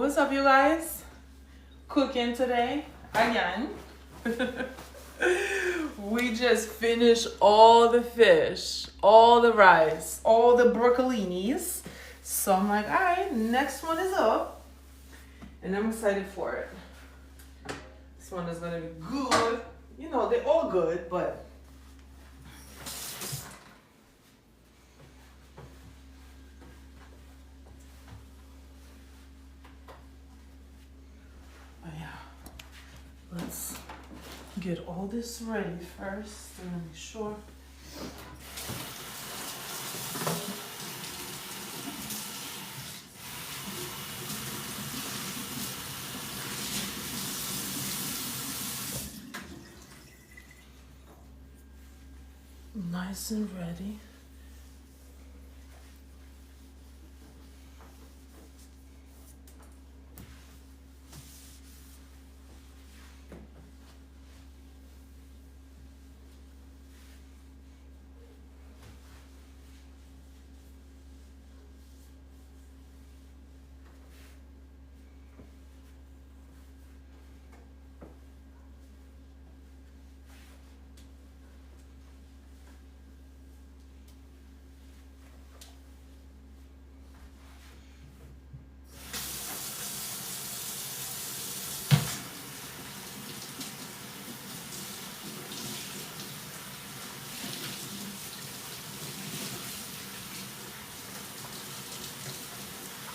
What's up, you guys? Cooking today again. We just finished all the fish, all the rice, all the broccolinis. So I'm like, all right, next one is up. And I'm excited for it. This one is gonna be good. You know, they're all good, but let's get all this ready first and make sure. Nice and ready.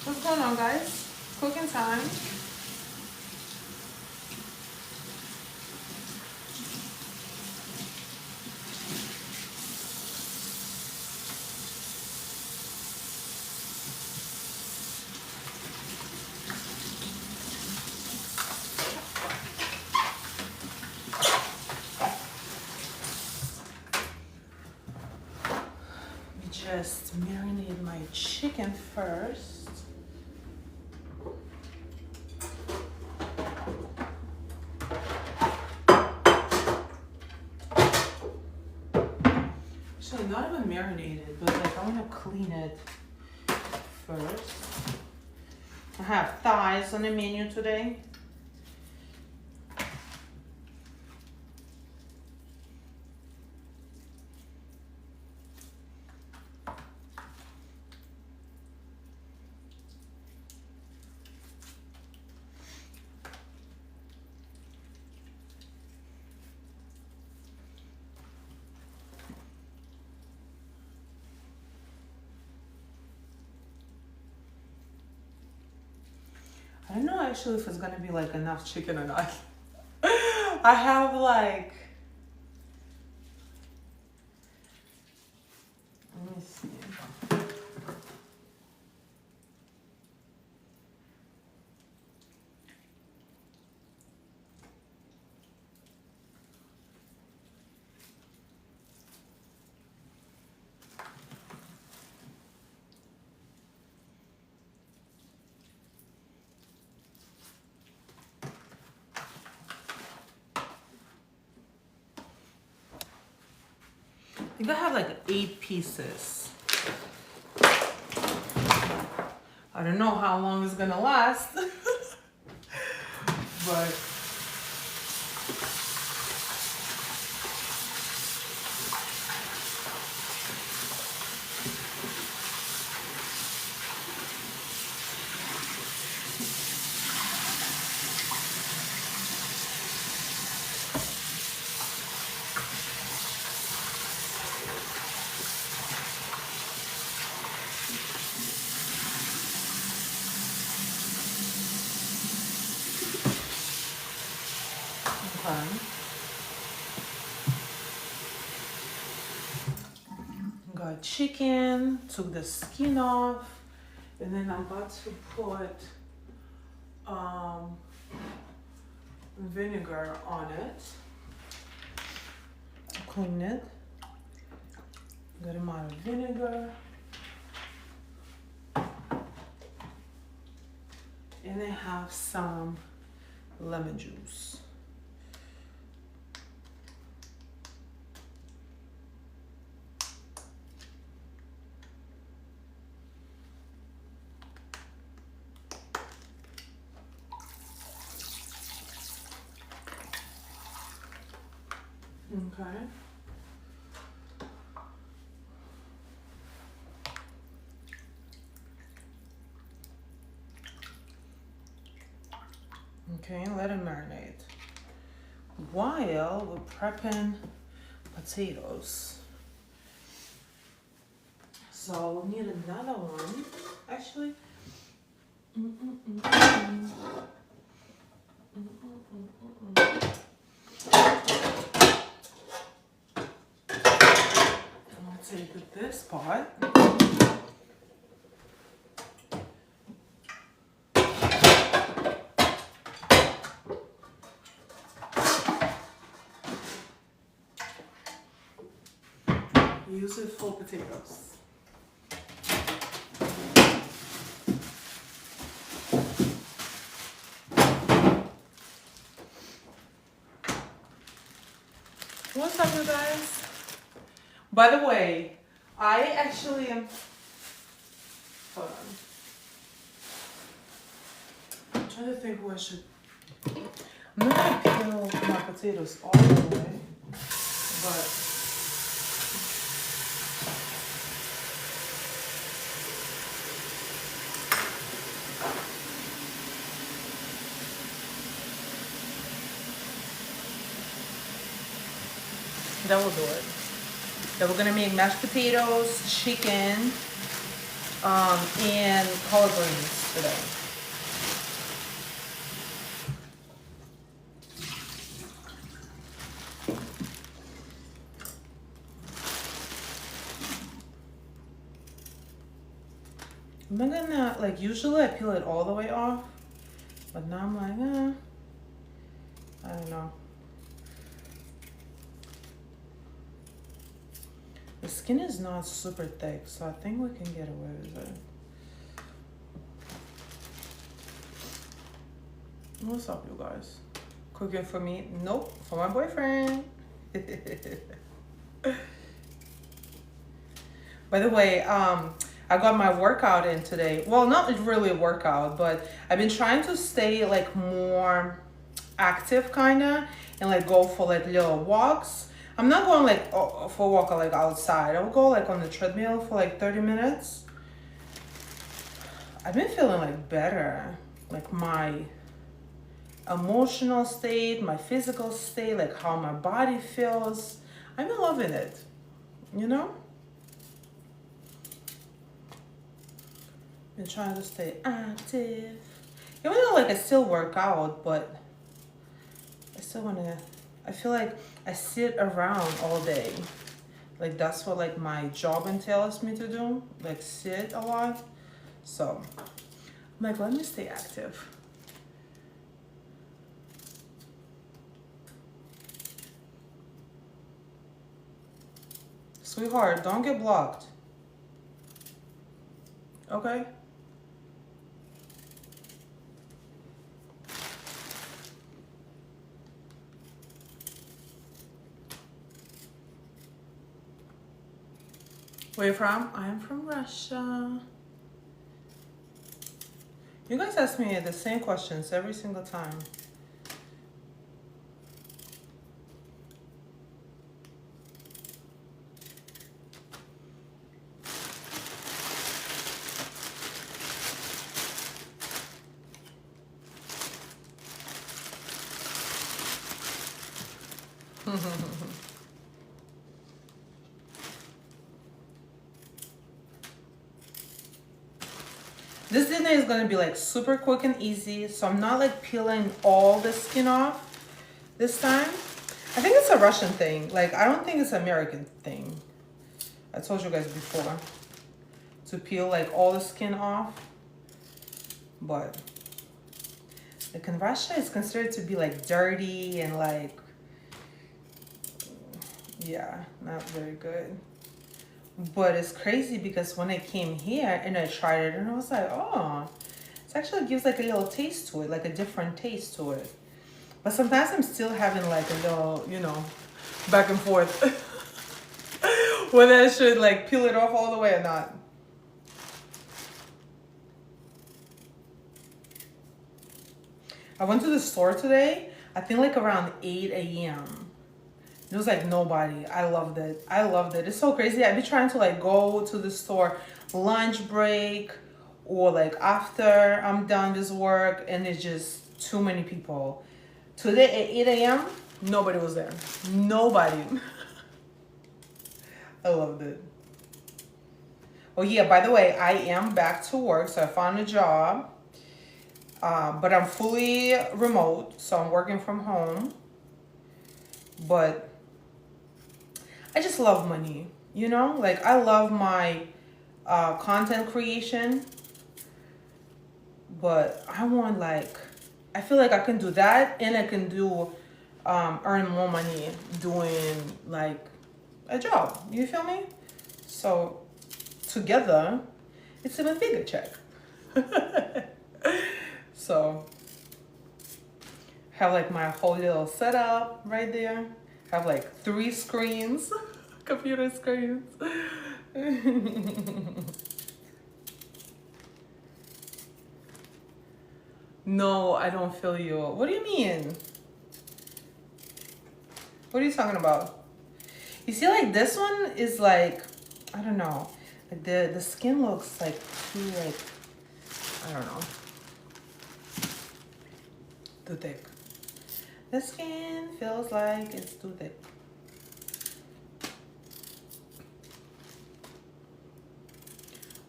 What's going on, guys? Cooking time. Just marinate my chicken first. Actually, not even marinated, but like I want to clean it first. I have thighs on the menu today. I don't know actually if it's gonna be like enough chicken or not. I have like, let me see. I think I have like 8 pieces. I don't know how long it's gonna last, but got chicken, took the skin off, and then I'm about to put vinegar on it. Clean it. Good amount of vinegar. And I have some lemon juice. Okay. Okay, let it marinate. While we're prepping potatoes. So we'll need another one. Actually, I'll take this pot. Use it for potatoes. What's up, you guys? By the way, I actually am. Hold on. I'm trying to think who I should. I'm not gonna peel my potatoes all the way, but. That will do it. Then we're gonna make mashed potatoes, chicken, and collard greens today. I'm not gonna, like, usually I peel it all the way off, but now I'm like, I don't know. The skin is not super thick, so I think we can get away with it. What's up, you guys? Cooking for me? Nope, for my boyfriend. By the way, I got my workout in today. Well, not really a workout, but I've been trying to stay like more active kinda and like go for like little walks. I'm not going like for a walk like outside. I'll go like on the treadmill for like 30 minutes. I've been feeling like better. Like my emotional state, my physical state, like how my body feels. I've been loving it, you know? Been trying to stay active. Even though like I still work out, but I still wanna, I feel like I sit around all day. Like that's what like my job entails me to do, like sit a lot. So I'm like, let me stay active. Sweetheart, don't get blocked. Okay? Where you from? I am from Russia. You guys ask me the same questions every single time. This dinner is gonna be like super quick and easy, so I'm not like peeling all the skin off this time. I think it's a Russian thing. Like, I don't think it's an American thing. I told you guys before to peel like all the skin off, but like in Russia, it's considered to be like dirty and like, yeah, not very good. But it's crazy because when I came here and I tried it and I was like, oh, it actually gives like a little taste to it, like a different taste to it. But sometimes I'm still having like a little, you know, back and forth whether I should like peel it off all the way or not. I went to the store today, I think like around 8 a.m. It was like nobody. I loved it. I loved it. It's so crazy. I'd be trying to like go to the store lunch break or like after I'm done this work, and it's just too many people. Today at 8 a.m., nobody was there. Nobody. I loved it. Oh yeah, by the way, I am back to work. So I found a job, but I'm fully remote. So I'm working from home. But I just love money, you know? Like I love my content creation, but I want like, I feel like I can do that and I can do earn more money doing like a job. You feel me? So together, it's even bigger check. So have like my whole little setup right there. Have like 3 screens, computer screens. No, I don't feel you. What do you mean? What are you talking about? You see, like this one is like, I don't know. Like the skin looks like too like, I don't know, too thick. The skin feels like it's too thick.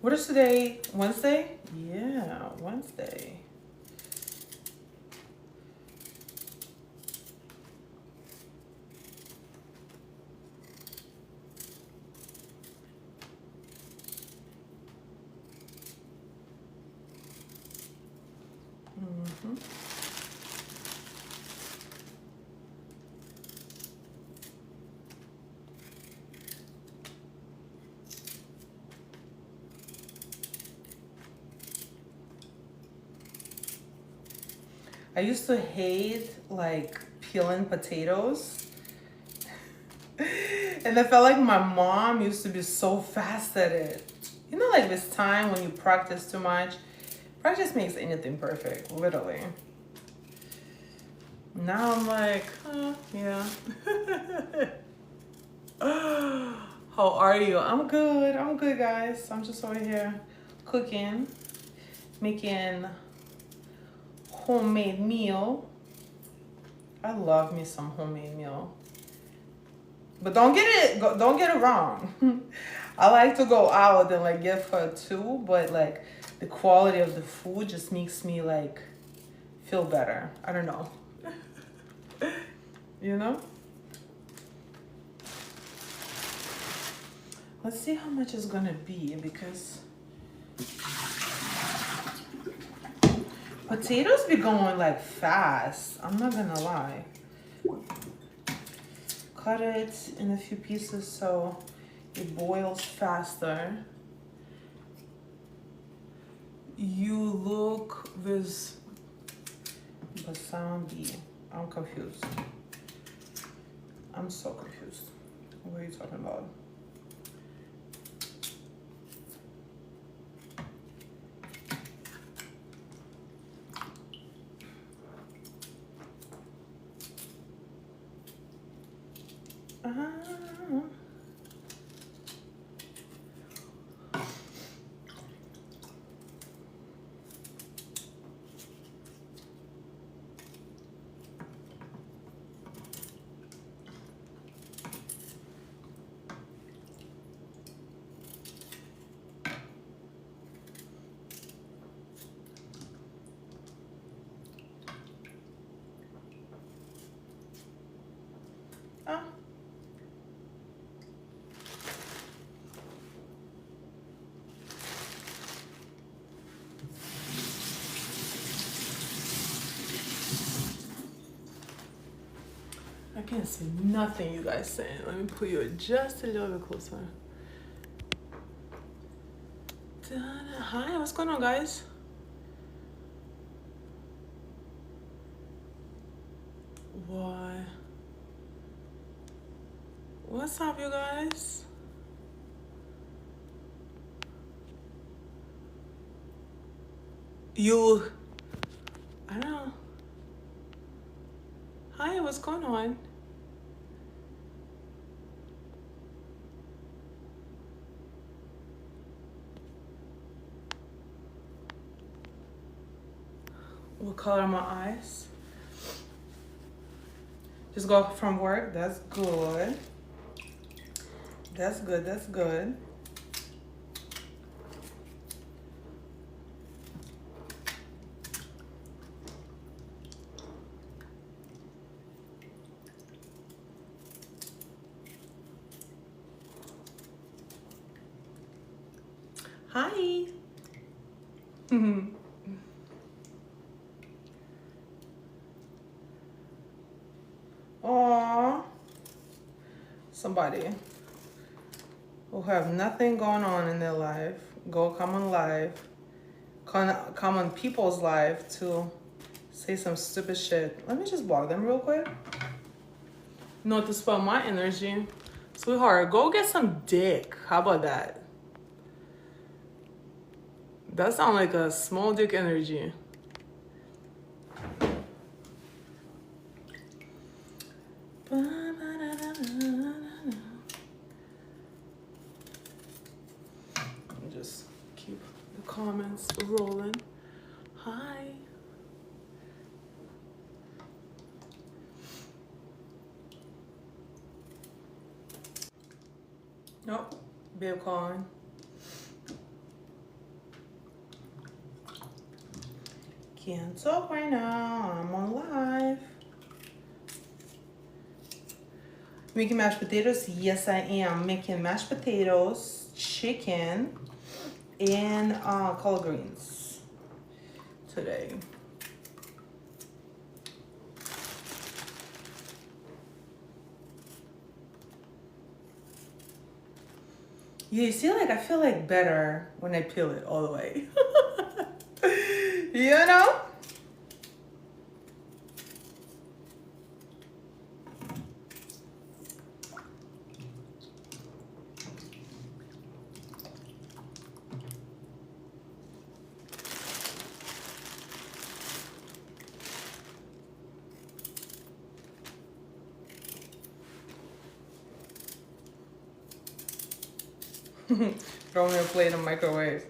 What is today? Wednesday? Yeah, Wednesday. Mm-hmm. I used to hate like peeling potatoes. And I felt like my mom used to be so fast at it. You know, like this time when you practice too much, practice makes anything perfect, literally. Now I'm like, yeah. How are you? I'm good. I'm good, guys. I'm just over here cooking, making homemade meal. I love me some homemade meal. But don't get it wrong. I like to go out and like get food too, but like the quality of the food just makes me like feel better. I don't know. You know? Let's see how much it's gonna be, because potatoes be going like fast. I'm not gonna lie. Cut it in a few pieces so it boils faster. You look with Basambi. I'm confused. I'm so confused. What are you talking about? I can't see nothing you guys saying. Let me put you just a little bit closer. Hi, what's going on, guys? Why? What's up, you guys? I don't know. Hi, what's going on? What color are my eyes? Just go from work. That's good. That's good. That's good. Hi. Aww. Somebody who have nothing going on in their life come on live, come on people's life to say some stupid shit. Let me just block them real quick. You know what to spell my energy? Sweetheart, go get some dick. How about that? That sounds like a small dick energy. Just keep the comments rolling. Hi. Nope, babe calling. Can't talk right now. I'm on live. Making mashed potatoes? Yes, I am. Making mashed potatoes, chicken, and collard greens today. Yeah, you see, like, I feel like better when I peel it all the way. You know? Throw me a plate in the microwave.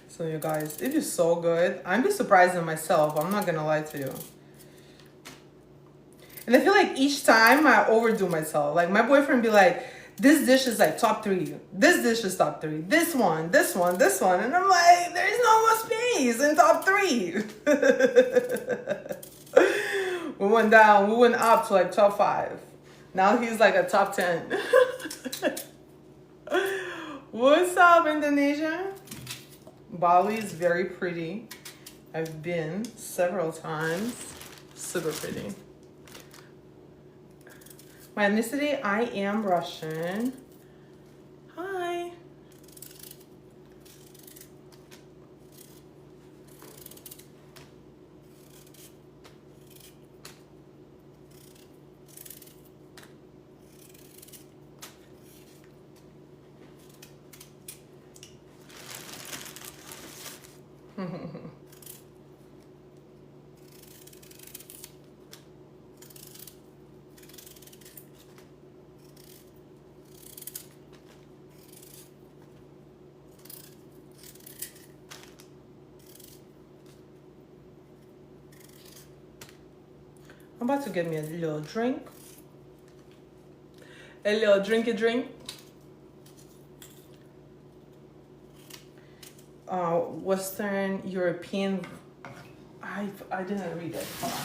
So you guys, it is so good. I'm just surprised in myself. I'm not gonna lie to you. And I feel like each time I overdo myself. Like my boyfriend be like, this dish is like top 3. This dish is top 3. This one, this one, this one. And I'm like, there's no more space in top 3. We went down, we went up to like top 5. Now he's like a top 10. What's up, Indonesia? Bali is very pretty. I've been several times. Super pretty. My ethnicity, I am Russian. Hi. I'm about to get me a little drink. A little drinky drink. Western European. I didn't read it. Hold on.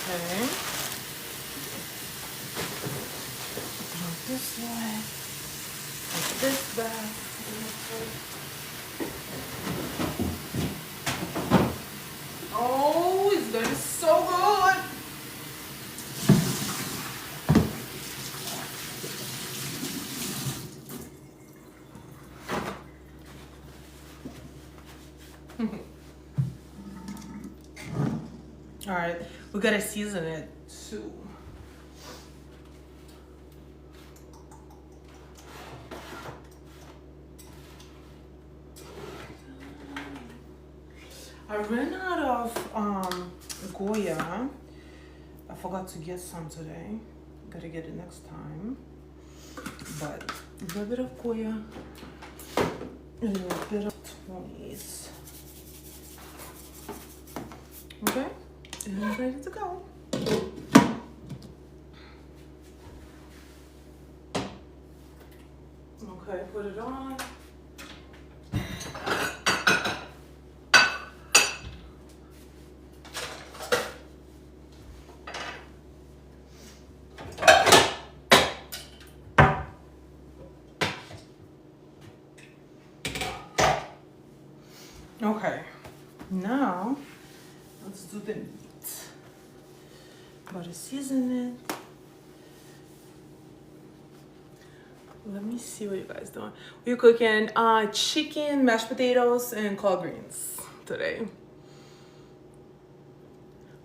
Okay. This way. Put this back. Oh, it's going so All right, we gotta season it too. I ran out of Goya. I forgot to get some today. Gotta get it next time. But a little bit of Goya, a little bit of 20s. Okay, and it's ready to go. Okay, put it on. Okay, now let's do the meat. Gotta season it. Let me see what you guys doing. We're cooking chicken, mashed potatoes, and collard greens today.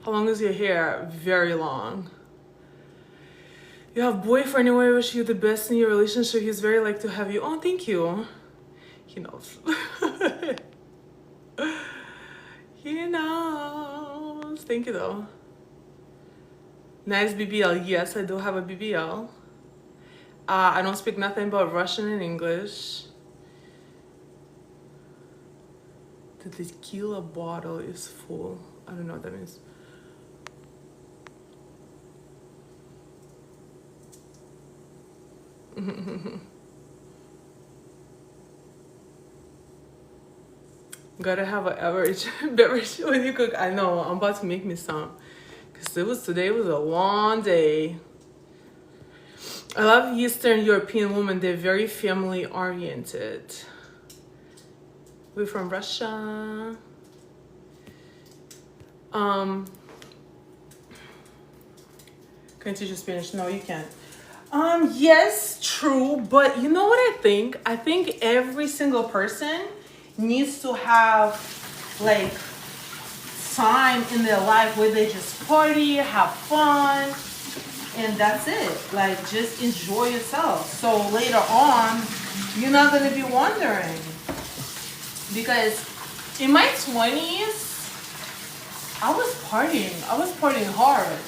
How long is your hair? Very long. You have boyfriend who I wish you the best in your relationship. He's very like to have you. Oh, thank you. He knows. He knows. Thank you though. Nice BBL. Yes, I do have a BBL. I don't speak nothing but Russian and English. The tequila bottle is full. I don't know what that means. Gotta have an average beverage when you cook. I know, I'm about to make me some. Because today was a long day. I love Eastern European women. They're very family oriented. We're from Russia. Can you teach Spanish? No, you can't. Yes, true. But you know what I think? I think every single person needs to have like time in their life where they just party, have fun, and that's it. Like, just enjoy yourself. So later on, you're not gonna be wondering. Because in my 20s, I was partying hard.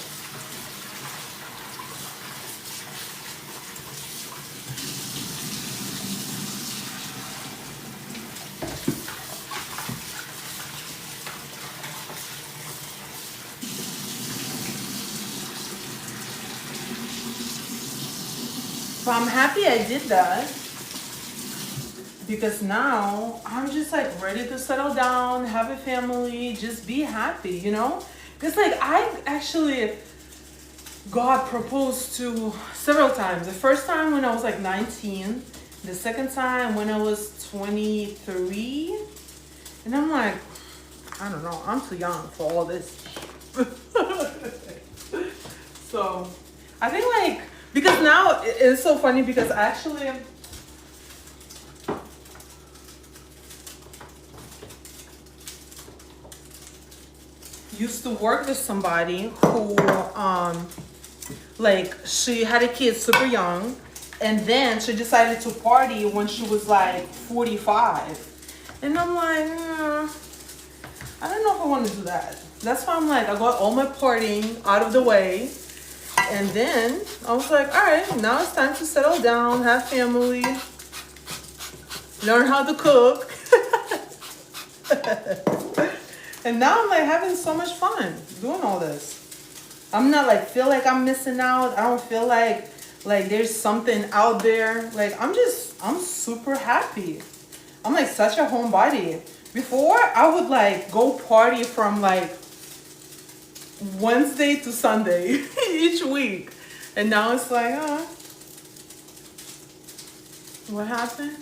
But I'm happy I did that because now I'm just like ready to settle down, have a family, just be happy, you know? Because like I actually got proposed to several times. The first time when I was like 19, the second time when I was 23, and I'm like, I don't know, I'm too young for all this. So I think like, because now it's so funny because I actually used to work with somebody who like she had a kid super young and then she decided to party when she was like 45. And I'm like, I don't know if I want to do that. That's why I'm like, I got all my partying out of the way. And then I was like, all right, now it's time to settle down, have family, learn how to cook. And now I'm like having so much fun doing all this. I'm not like, feel like I'm missing out. I don't feel like there's something out there. Like I'm super happy. I'm like such a homebody. Before I would like go party from like Wednesday to Sunday each week. And now it's like, what happened?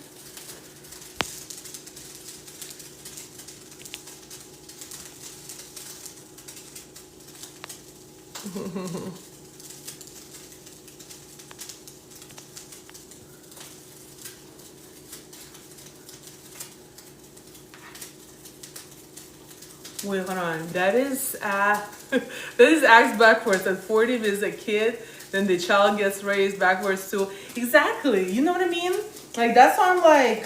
Wait, hold on. That is that is asked backwards. At 40 is a kid, then the child gets raised backwards too. Exactly. You know what I mean? Like that's why I'm like,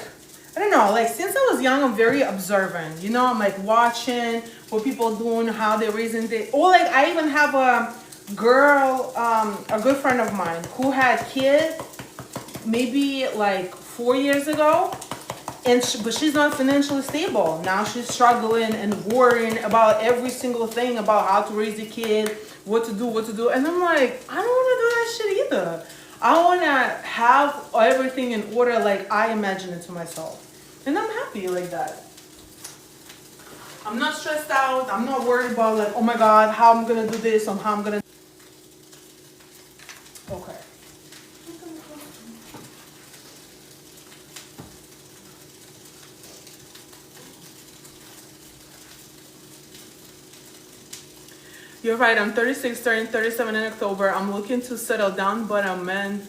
I don't know. Like since I was young, I'm very observant. You know, I'm like watching what people doing, how they're raising their. Or like I even have a girl, a good friend of mine who had kids maybe like 4 years ago, and but she's not financially stable now. She's struggling and worrying about every single thing about how to raise a kid, what to do, and I'm like, I don't want to do that shit either. I want to have everything in order like I imagine it to myself, and I'm happy like that. I'm not stressed out. I'm not worried about like, oh my god, how I'm gonna do this or how I'm gonna. Okay. You're right. I'm 36, turning 37 in October. I'm looking to settle down, but I'm a man.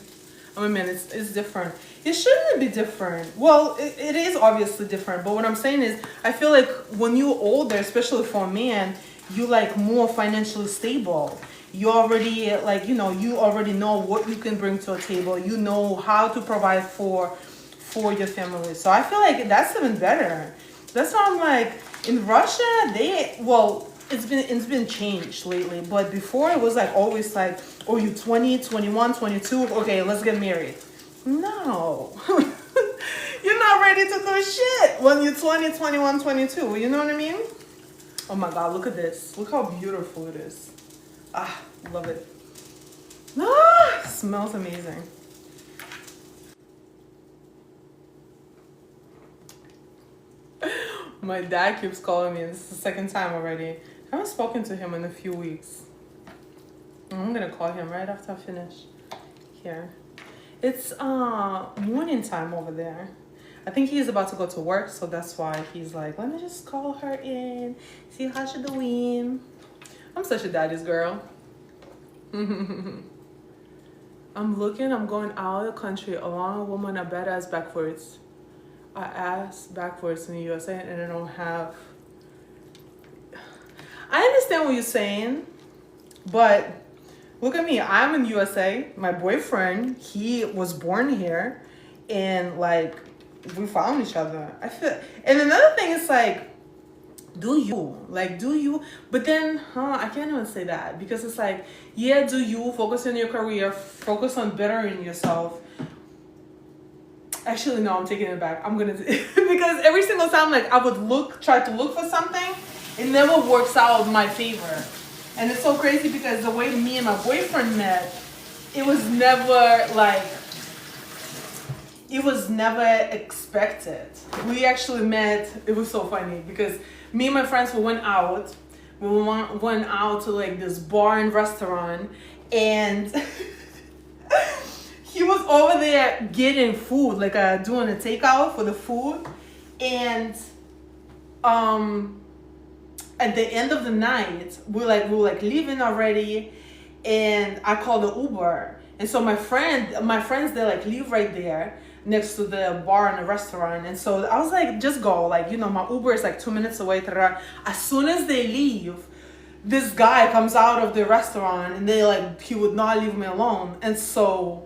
It's different. It shouldn't be different. Well, it is obviously different. But what I'm saying is, I feel like when you're older, especially for a man, you like more financially stable. You already like you already know what you can bring to a table. You know how to provide for your family. So I feel like that's even better. That's why I'm like in Russia. It's been changed lately, but before it was like always like, oh, you 20, 21, 22, okay, let's get married. No. You're not ready to do shit when you're 20, 21, 22. You know what I mean? Oh my god, look at this. Look how beautiful it is. Ah, love it. Ah, smells amazing. My dad keeps calling me, and this is the second time already. I haven't spoken to him in a few weeks. I'm gonna call him right after I finish here. It's morning time over there. I think he's about to go to work, so that's why he's like, let me just call her in, see how she's doing. I'm such a daddy's girl. I'm going out of the country along a woman, a badass backwards. I ass backwards in the USA and I don't have. I understand what you're saying, but look at me. I'm in USA. My boyfriend, he was born here, and like we found each other. I feel, and another thing is like, do you? But then, I can't even say that because it's like, yeah, do you focus on your career, focus on bettering yourself. Actually, no, I'm taking it back. I'm gonna because every single time, like I would try to look for something, it never works out in my favor, and it's so crazy because the way me and my boyfriend met, it was never expected. We actually met. It was so funny because me and my friends we went out to like this bar and restaurant, and. He was over there getting food, like doing a takeout for the food, and at the end of the night, we were leaving already, and I called the Uber, and so my friends they like live right there next to the bar and the restaurant, and so I was like, just go, like my Uber is like 2 minutes away. As soon as they leave, this guy comes out of the restaurant, and he would not leave me alone, and so.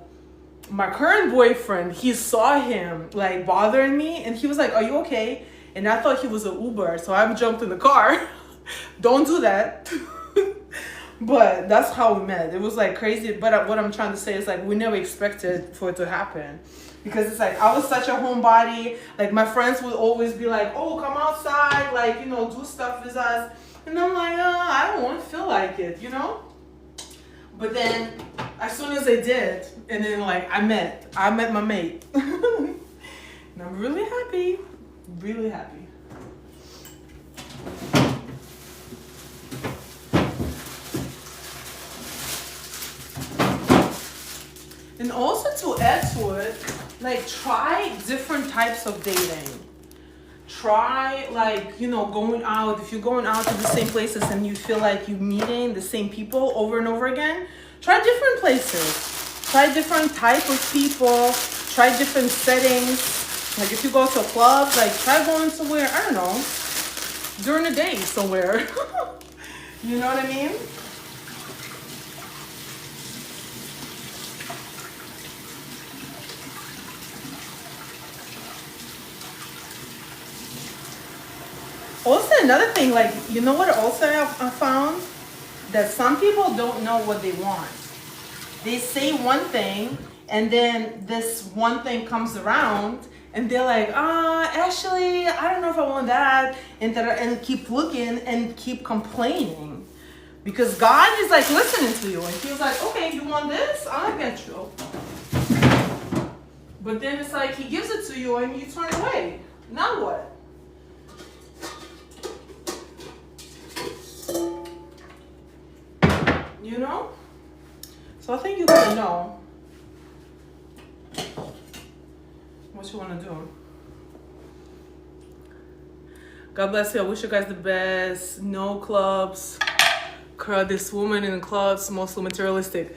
My current boyfriend, he saw him like bothering me, and he was like, are you okay? And I thought he was an Uber, so I jumped in the car. Don't do that. But that's how we met. It was like crazy, but what I'm trying to say is like we never expected for it to happen, because it's like I was such a homebody. Like my friends would always be like, oh, come outside, like do stuff with us, and I'm like, I don't want to feel like it, But then, as soon as they did, and then I met my mate, and I'm really happy, really happy. And also to add to it, try different types of dating. Try going out. If you're going out to the same places and you feel like you're meeting the same people over and over again, try different places. Try different type of people. Try different settings. Like if you go to a club, try going to where, I don't know, during the day somewhere. You know what I mean? Also, another thing, like, you know what also I found? That some people don't know what they want. They say one thing, and then this one thing comes around, and they're like, actually, I don't know if I want that, and keep looking and keep complaining. Because God is like listening to you, and He's like, okay, you want this? I'll get you. But then it's like He gives it to you, and you turn away. Now what? You know? So I think you gotta know what you wanna do. God bless you. I wish you guys the best. No clubs. Girl, this woman in the clubs, mostly materialistic.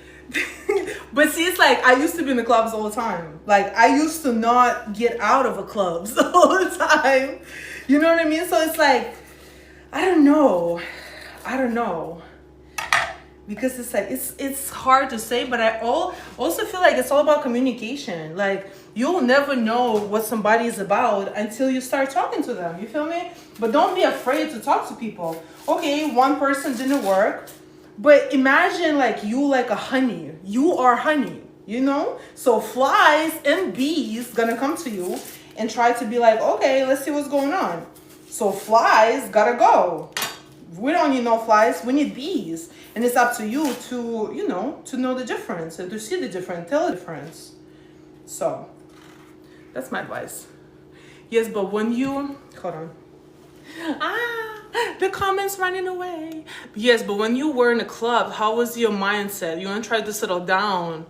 But see, it's like I used to be in the clubs all the time. Like I used to not get out of the clubs all the time. You know what I mean? So it's like, I don't know. Because it's like it's hard to say, but I also feel like it's all about communication. Like you'll never know what somebody is about until you start talking to them. You feel me? But don't be afraid to talk to people. Okay, one person didn't work, but imagine like you like a honey. You are honey, you know? So flies and bees gonna come to you and try to be like, okay, let's see what's going on. So flies gotta go. We don't need no flies, we need bees. And it's up to you to, you know, to know the difference and to see the difference, tell the difference. So, that's my advice. Yes, but when you, hold on. The comments running away. Yes, but when you were in a club, how was your mindset? You want to try to settle down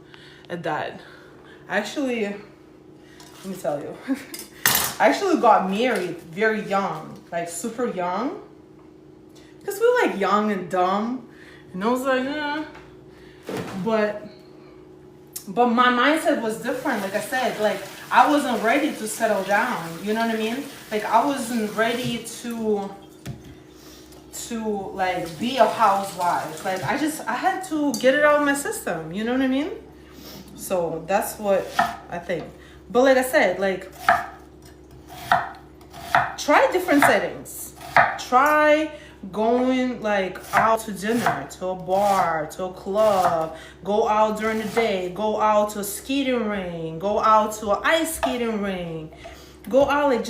at that? Actually, let me tell you. I actually got married very young, like super young. Because we were like young and dumb. And I was like, But my mindset was different. Like I said, like I wasn't ready to settle down. You know what I mean? Like I wasn't ready to like be a housewife. Like I had to get it out of my system. You know what I mean? So that's what I think. But like I said, like try different settings. Try going like out to dinner, to a bar, to a club, go out during the day, go out to a skating ring, go out to an ice skating ring, go out like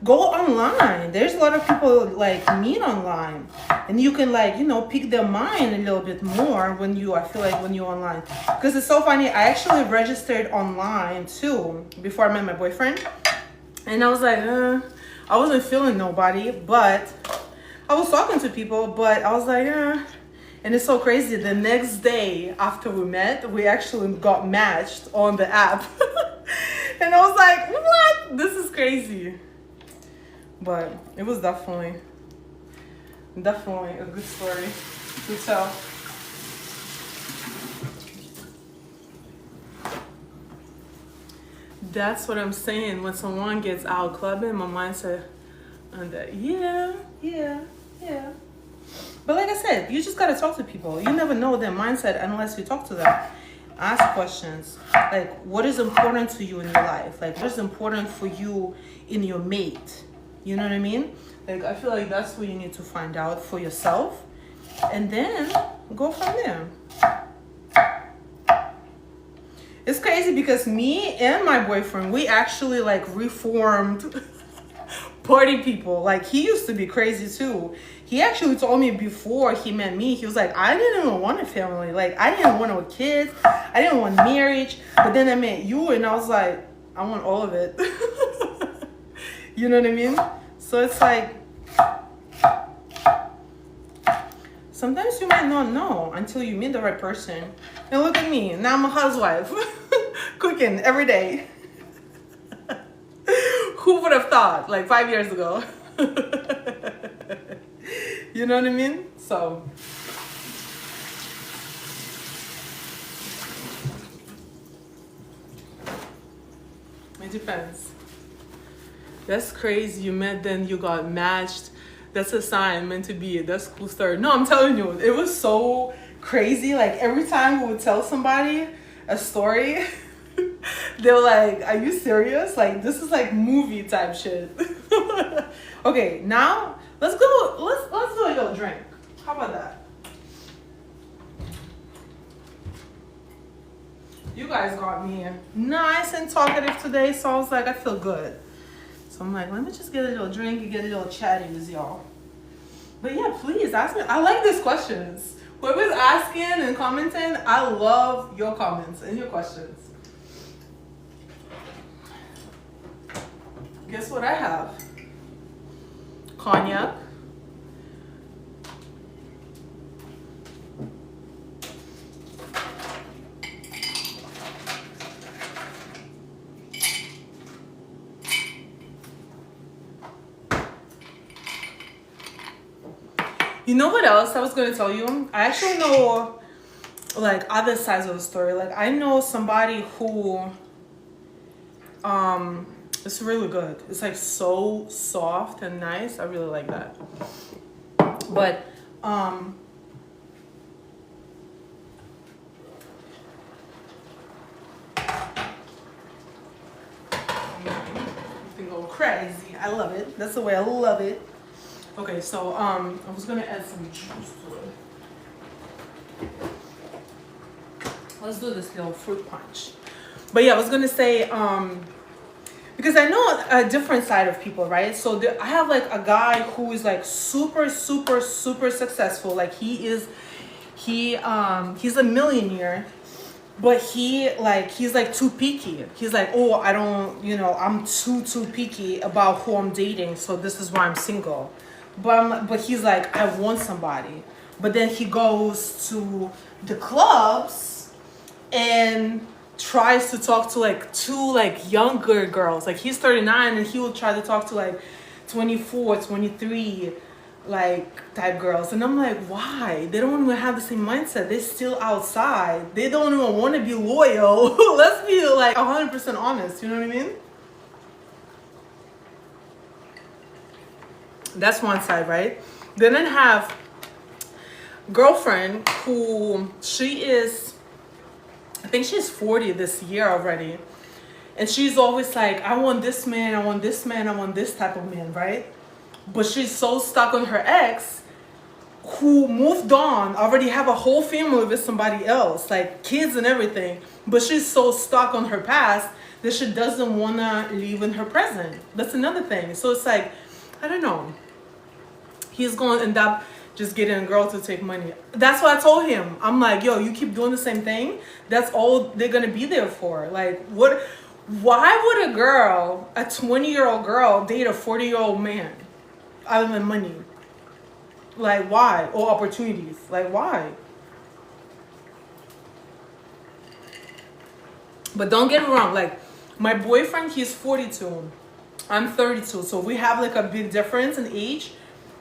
go online. There's a lot of people like meet online, and you can like, you know, pick their mind a little bit more when you're online. Because it's so funny, I actually registered online too before I met my boyfriend, and I was like, I wasn't feeling nobody, but I was talking to people, but I was like, And it's so crazy. The next day after we met, we actually got matched on the app. And I was like, what? This is crazy. But it was definitely a good story to tell. That's what I'm saying. When someone gets out clubbing, my mindset on that, yeah. But like I said, you just gotta talk to people. You never know their mindset unless you talk to them. Ask questions. Like, what is important to you in your life? Like, what is important for you in your mate? You know what I mean? Like, I feel like that's what you need to find out for yourself. And then go from there. It's crazy because me and my boyfriend, we actually like reformed party people. Like he used to be crazy too. He actually told me before he met me, he was like, I didn't even want a family. Like I didn't want no kids. I didn't want marriage. But then I met you and I was like, I want all of it. You know what I mean? So it's like, sometimes you might not know until you meet the right person. And look at me, now I'm a housewife, cooking every day. Who would have thought, like 5 years ago? You know what I mean? So. It depends. That's crazy. You met, then you got matched. That's a sign, meant to be. That's a cool story. No, I'm telling you, it was so crazy. Like every time we would tell somebody a story, they were like, "Are you serious? Like this is like movie type shit." Okay, now let's go. Let's do a little drink. How about that? You guys got me nice and talkative today, so I was like, I feel good. So I'm like, let me just get a little drink and get a little chatty with y'all. But yeah, please ask me. I like these questions. Whoever's asking and commenting, I love your comments and your questions. Guess what I have? Cognac. You know what else I was going to tell you? I actually know like other sides of the story. Like I know somebody who it's really good. It's like so soft and nice. I really like that. But everything go crazy. I love it. That's the way I love it. Okay, so I was gonna add some juice to it. Let's do this little fruit punch. But yeah, I was gonna say because I know a different side of people, right? So I have like a guy who is like super successful. Like he's a millionaire, but he's like too picky. He's like, oh, I don't, I'm too picky about who I'm dating, so this is why I'm single. But he's like, I want somebody. But then he goes to the clubs and tries to talk to like two like younger girls. Like he's 39 and he will try to talk to like 24, 23 like type girls. And I'm like, why? They don't even have the same mindset. They're still outside. They don't even want to be loyal. Let's be like 100% honest. You know what I mean? That's one side, right? Then I have girlfriend who I think she's 40 this year already. And she's always like, I want this man, I want this man, I want this type of man, right? But she's so stuck on her ex who moved on, already have a whole family with somebody else, like kids and everything. But she's so stuck on her past that she doesn't want to live in her present. That's another thing. So it's like, I don't know. He's going to end up just getting a girl to take money. That's what I told him. I'm like, yo, you keep doing the same thing. That's all they're going to be there for. Like, what? Why would a 20-year-old girl, date a 40-year-old man other than money? Like, why? Or opportunities. Like, why? But don't get me wrong. Like, my boyfriend, he's 42. I'm 32. So we have like a big difference in age.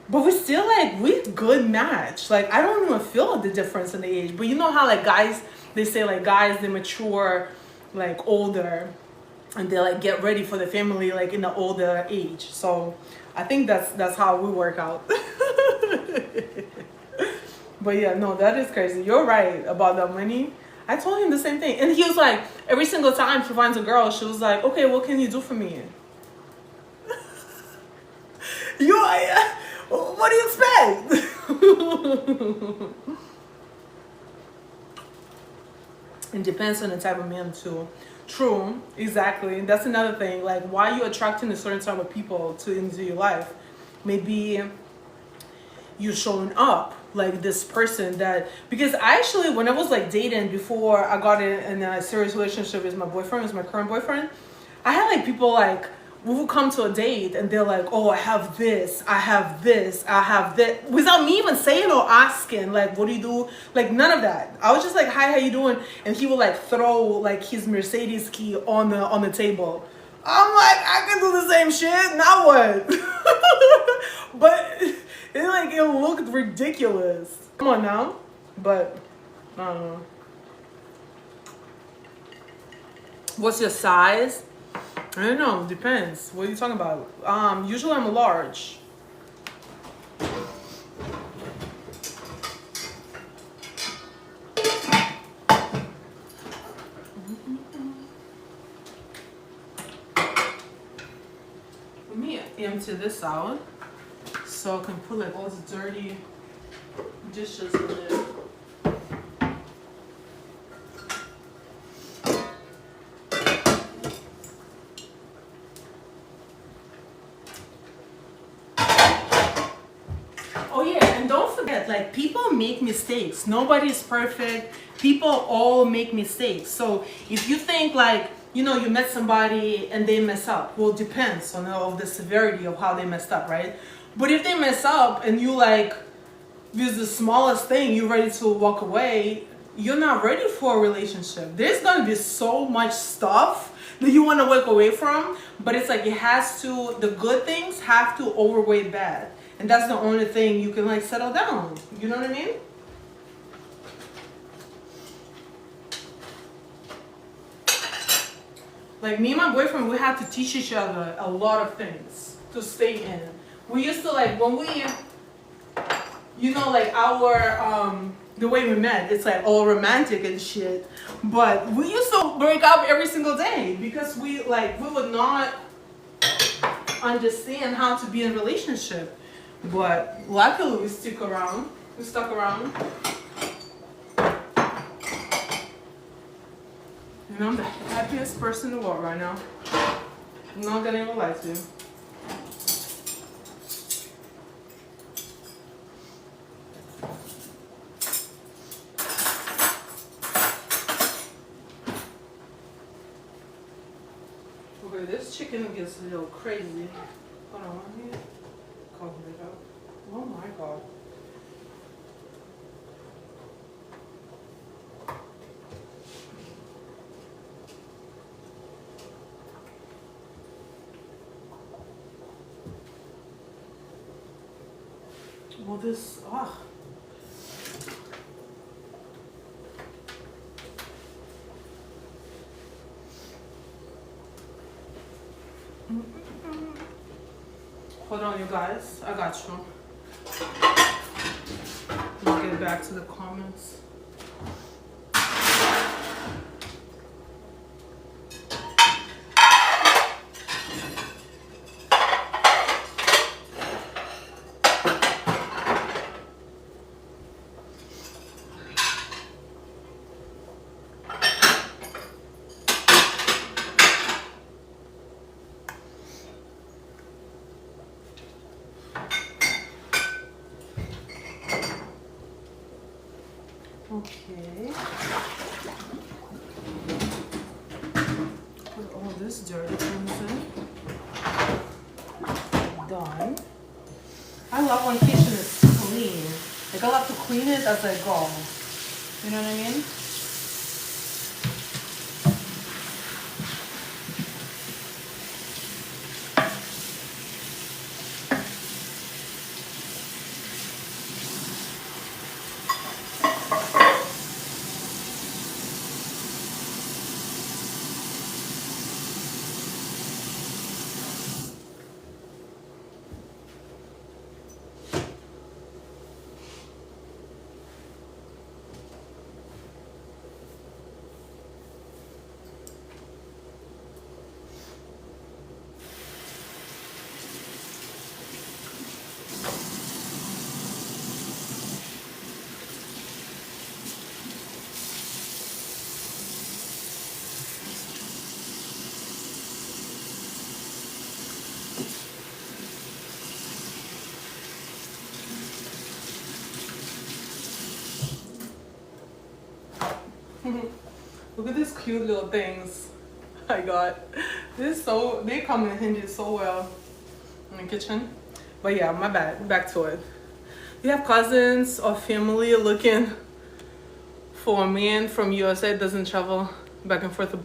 But we're still like, we good match. Like, I don't even feel the difference in the age. But you know how like guys, they say like guys, they mature like older and they like get ready for the family like in the older age. So I think that's how we work out. But yeah, no, that is crazy. You're right about that money. I told him the same thing. And he was like, every single time she finds a girl, she was like, okay, what can you do for me? What do you expect? It depends on the type of man too. True, exactly. That's another thing. Like, why you attracting a certain type of people into your life? Maybe you're showing up like this person that, because I actually, when I was like dating before I got in a serious relationship with my boyfriend, with my current boyfriend, I had like people like, we would come to a date and they're like, oh, I have this, I have this, I have that, without me even saying or asking, like, what do you do? Like, none of that. I was just like, hi, how you doing? And he would like throw like his Mercedes key on the table. I'm like, I can do the same shit, now what? But it looked ridiculous. Come on now. But I don't know. What's your size? I don't know, depends. What are you talking about? Usually I'm a large. Let me empty this out so I can put like all the dirty dishes in there. Oh yeah, and don't forget, like, people make mistakes. Nobody's perfect. People all make mistakes. So if you think like, you know, you met somebody and they mess up, well, it depends on the severity of how they messed up, right? But if they mess up and you like, with the smallest thing, you're ready to walk away, you're not ready for a relationship. There's gonna be so much stuff that you want to walk away from, but it's like it has to, the good things have to overweigh bad. And that's the only thing you can like settle down. You know what I mean? Like me and my boyfriend, we had to teach each other a lot of things to stay in. We used to like, when we, you know, like our, the way we met, it's like all romantic and shit. But we used to break up every single day because we would not understand how to be in a relationship. But luckily we stuck around. And I'm the happiest person in the world right now. I'm not gonna even lie to you. Okay, this chicken gets a little crazy. Hold on, let me cover it up. Oh my god. Well, this, ah. Hold on, you guys. I got you. We'll get back to the comments. Okay. Put all this dirty things in. Done. I love when kitchen is clean. Like I love to clean it as I go. You know what I mean? Look at these cute little things I got. They come in handy so well in the kitchen. But yeah, my bad, back to it. You have cousins or family looking for a man from USA that doesn't travel back and forth to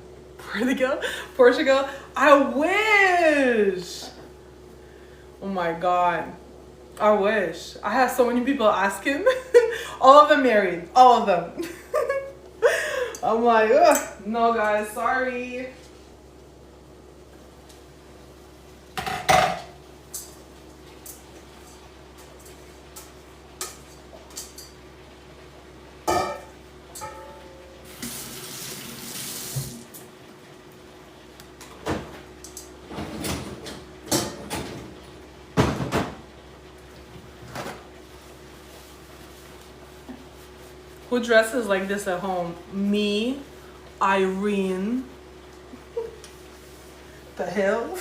Portugal? I wish. Oh my God. I wish. I have so many people asking. All of them married. All of them. I'm like, ugh, no guys, sorry. Who dresses like this at home? Me, Irene. The hell?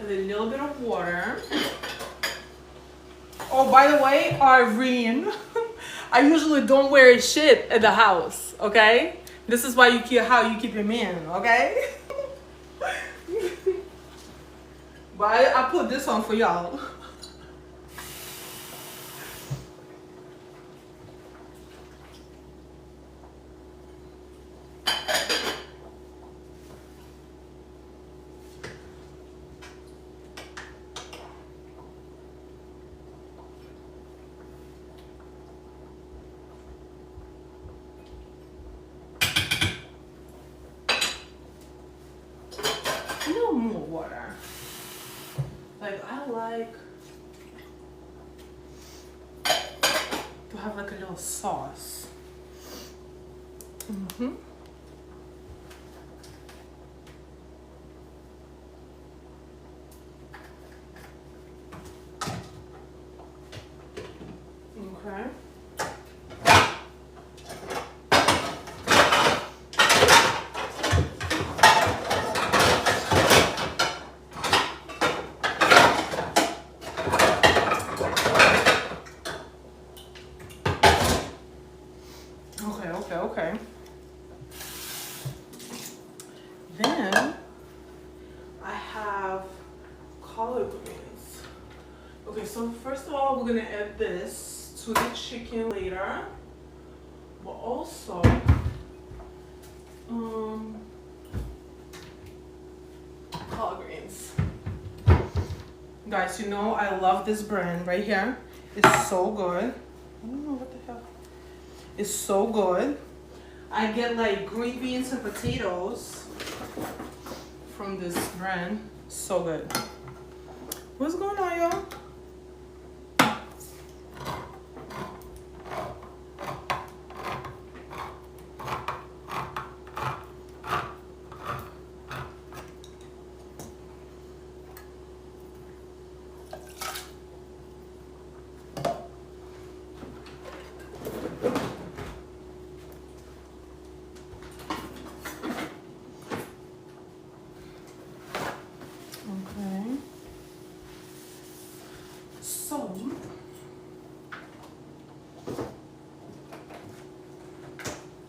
A little bit of water. Oh, by the way, Irene, I usually don't wear shit at the house, okay? This is why you keep how you keep your man, okay? But I put this on for y'all. A little more water. Like I like to have like a little sauce. Mm-hmm. Okay. Okay. Then I have collard greens. Okay, so first of all, we're gonna add this to the chicken later, but also collard greens. Guys, you know I love this brand right here. It's so good. I don't know what the hell. It's so good. I get like green beans and potatoes from this brand. So good. What's going on, y'all? Okay. So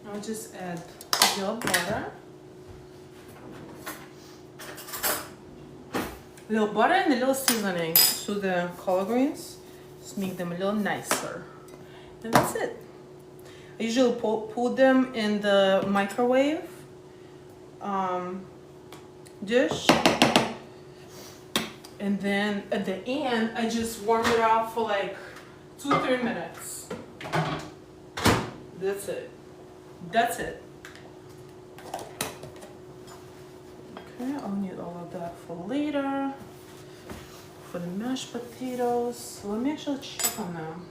I'll just add a little butter. A little butter and a little seasoning to the collard greens. Just make them a little nicer. And that's it. I usually put them in the microwave dish. And then at the end, I just warm it up for like 2-3 minutes. That's it. That's it. Okay, I'll need all of that for later. For the mashed potatoes. So let me actually check on them.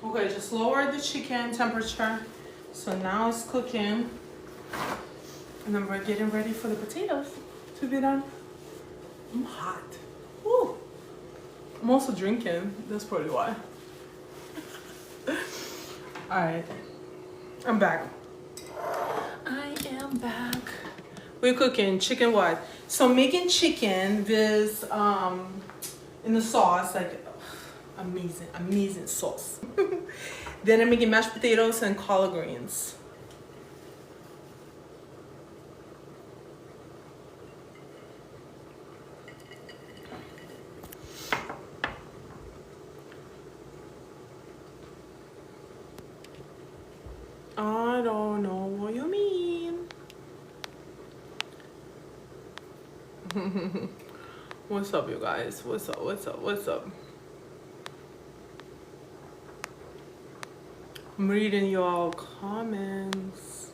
Okay, just lower the chicken temperature. So now it's cooking. And then we're getting ready for the potatoes to be done. I'm hot. Woo. I'm also drinking. That's probably why. Alright. I'm back. I am back. We're cooking chicken what? So making chicken with in the sauce, like Amazing, amazing sauce. Then I'm making mashed potatoes and collard greens. I don't know what you mean. What's up, you guys? What's up? What's up? What's up? I'm reading y'all comments.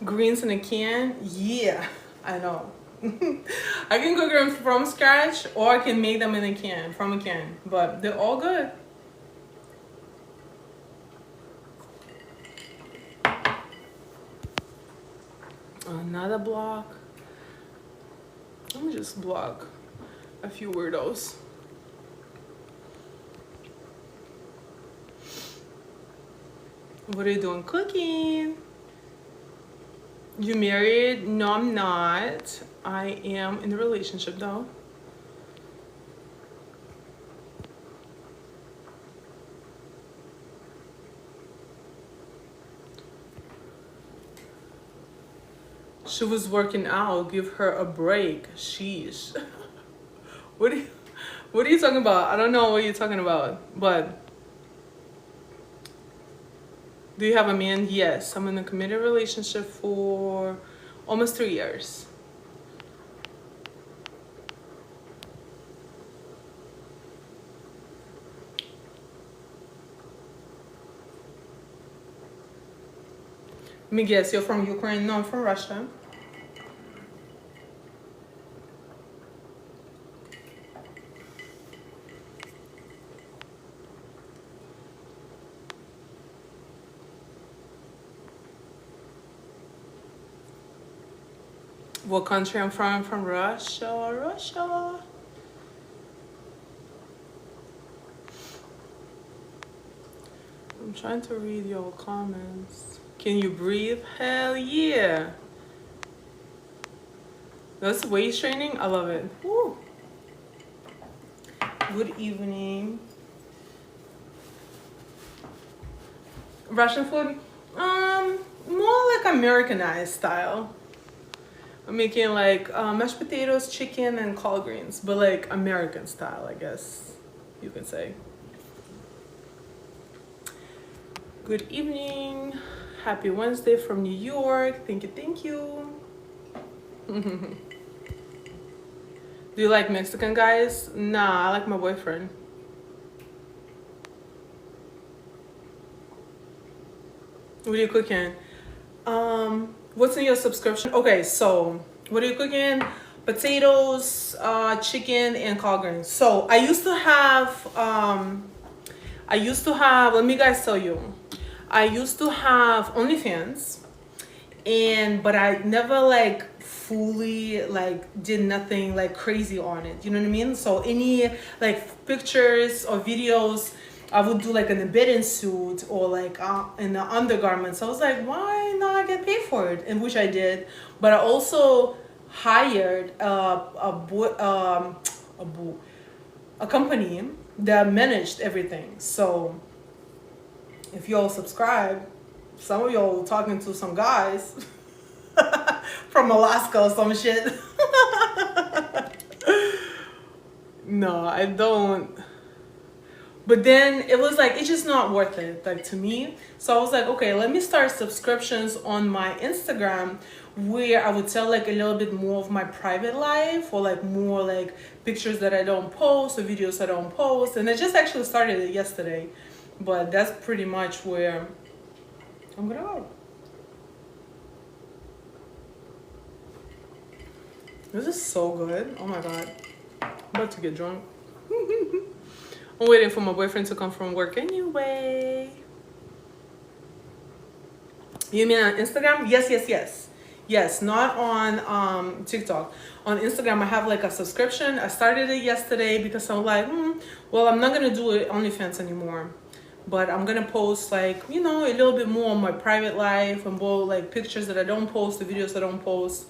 Greens in a can? Yeah, I know. I can cook them from scratch, or I can make them in a can, from a can. But they're all good. Another block. Let me just block a few weirdos. What are you doing? Cooking. You married? No, I'm not. I am in a relationship though. She was working out. Give her a break. Sheesh. What are you talking about? I don't know what you're talking about. But do you have a man? Yes. I'm in a committed relationship for almost 3 years. Let me guess, you're from Ukraine? No, I'm from Russia. What country I'm from? I'm from Russia. Russia. I'm trying to read your comments. Can you breathe? Hell yeah. That's weight training. I love it. Woo. Good evening. Russian food? More like Americanized style. I'm making like mashed potatoes, chicken, and collard greens, but like American style, I guess you can say. Good evening. Happy Wednesday from New York. Thank you, thank you. Do you like Mexican guys? Nah, I like my boyfriend. What are you cooking? What's in your subscription? Okay, so what are you cooking? Potatoes, chicken, and collard greens. So I used to have, let me guys tell you, I used to have OnlyFans, but I never like fully like did nothing like crazy on it. You know what I mean? So any like pictures or videos, I would do like in a bathing suit or like in the undergarments. I was like, why not get paid for it? And which I did. But I also hired a company that managed everything. So if y'all subscribe, some of y'all talking to some guys from Alaska or some shit. No, I don't. But then it was like, it's just not worth it, like to me. So I was like, okay, let me start subscriptions on my Instagram where I would tell like a little bit more of my private life, or like more like pictures that I don't post or videos I don't post. And I just actually started it yesterday, but that's pretty much where I'm gonna go. This is so good. Oh my God. I'm about to get drunk. I'm waiting for my boyfriend to come from work anyway. You mean on Instagram? Yes. Yes, not on TikTok. On Instagram, I have like a subscription. I started it yesterday because I'm like, well, I'm not gonna do it OnlyFans anymore. But I'm gonna post like, you know, a little bit more on my private life and more like pictures that I don't post, the videos I don't post.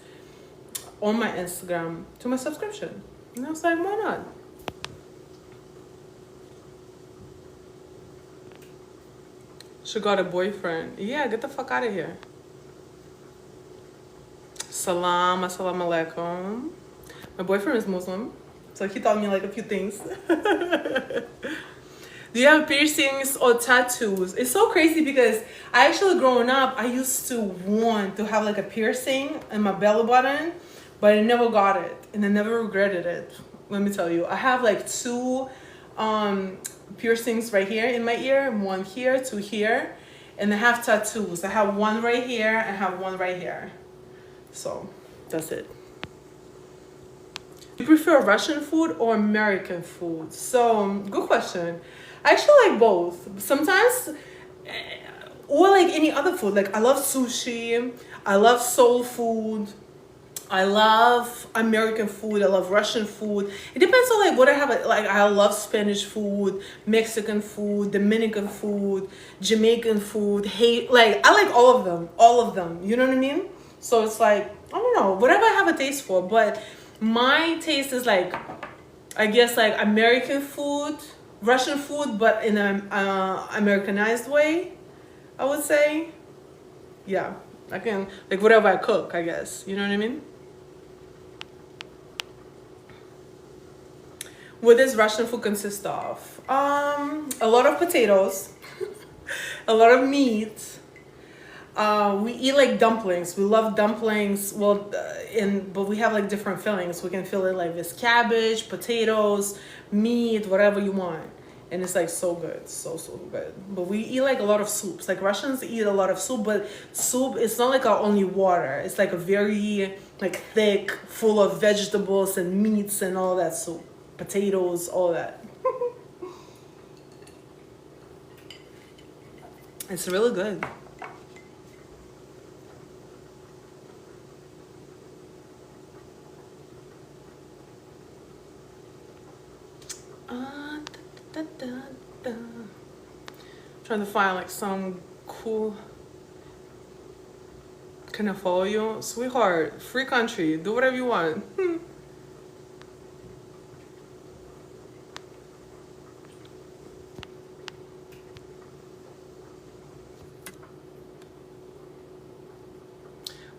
on my Instagram to my subscription. And I was like, why not? She got a boyfriend. Yeah, get the fuck out of here. Salam, assalamu alaikum. My boyfriend is Muslim, so he taught me like a few things. Do you have piercings or tattoos? It's so crazy because I actually, growing up, I used to want to have like a piercing in my belly button, but I never got it, and I never regretted it. Let me tell you, I have like two piercings right here in my ear, one here, two here, and I have tattoos. I have one right here, I have one right here. So that's it. Do you prefer Russian food or American food? So good question. I actually like both. Sometimes, or like any other food. Like I love sushi. I love soul food. I love American food. I love Russian food. It depends on like what I have. Like I love Spanish food, Mexican food, Dominican food, Jamaican food. Like I like all of them. All of them. You know what I mean? So it's like, I don't know, whatever I have a taste for. But my taste is like, I guess like American food, Russian food, but in an Americanized way, I would say. Yeah, I can, like whatever I cook, I guess. You know what I mean? What does Russian food consist of? A lot of potatoes, a lot of meat. We eat like dumplings. We love dumplings. Well, but we have like different fillings. We can fill it like this cabbage, potatoes, meat, whatever you want. And it's like so good, so good. But we eat like a lot of soups. Like Russians eat a lot of soup, but soup, it's not like our only water. It's like a very like thick, full of vegetables and meats and all that soup. Potatoes, all that. It's really good. Trying to find like some cool. Can I follow you? Sweetheart, free country, do whatever you want.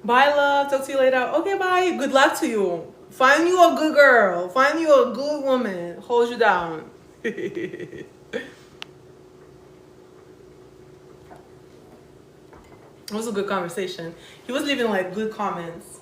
Bye, love. Talk to you later. Okay, bye. Good luck to you. Find you a good girl. Find you a good woman. Hold you down. It was a good conversation. He was leaving like good comments.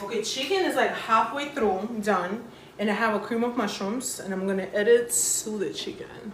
Okay, chicken is like halfway through, done. And I have a cream of mushrooms, and I'm gonna add it to the chicken.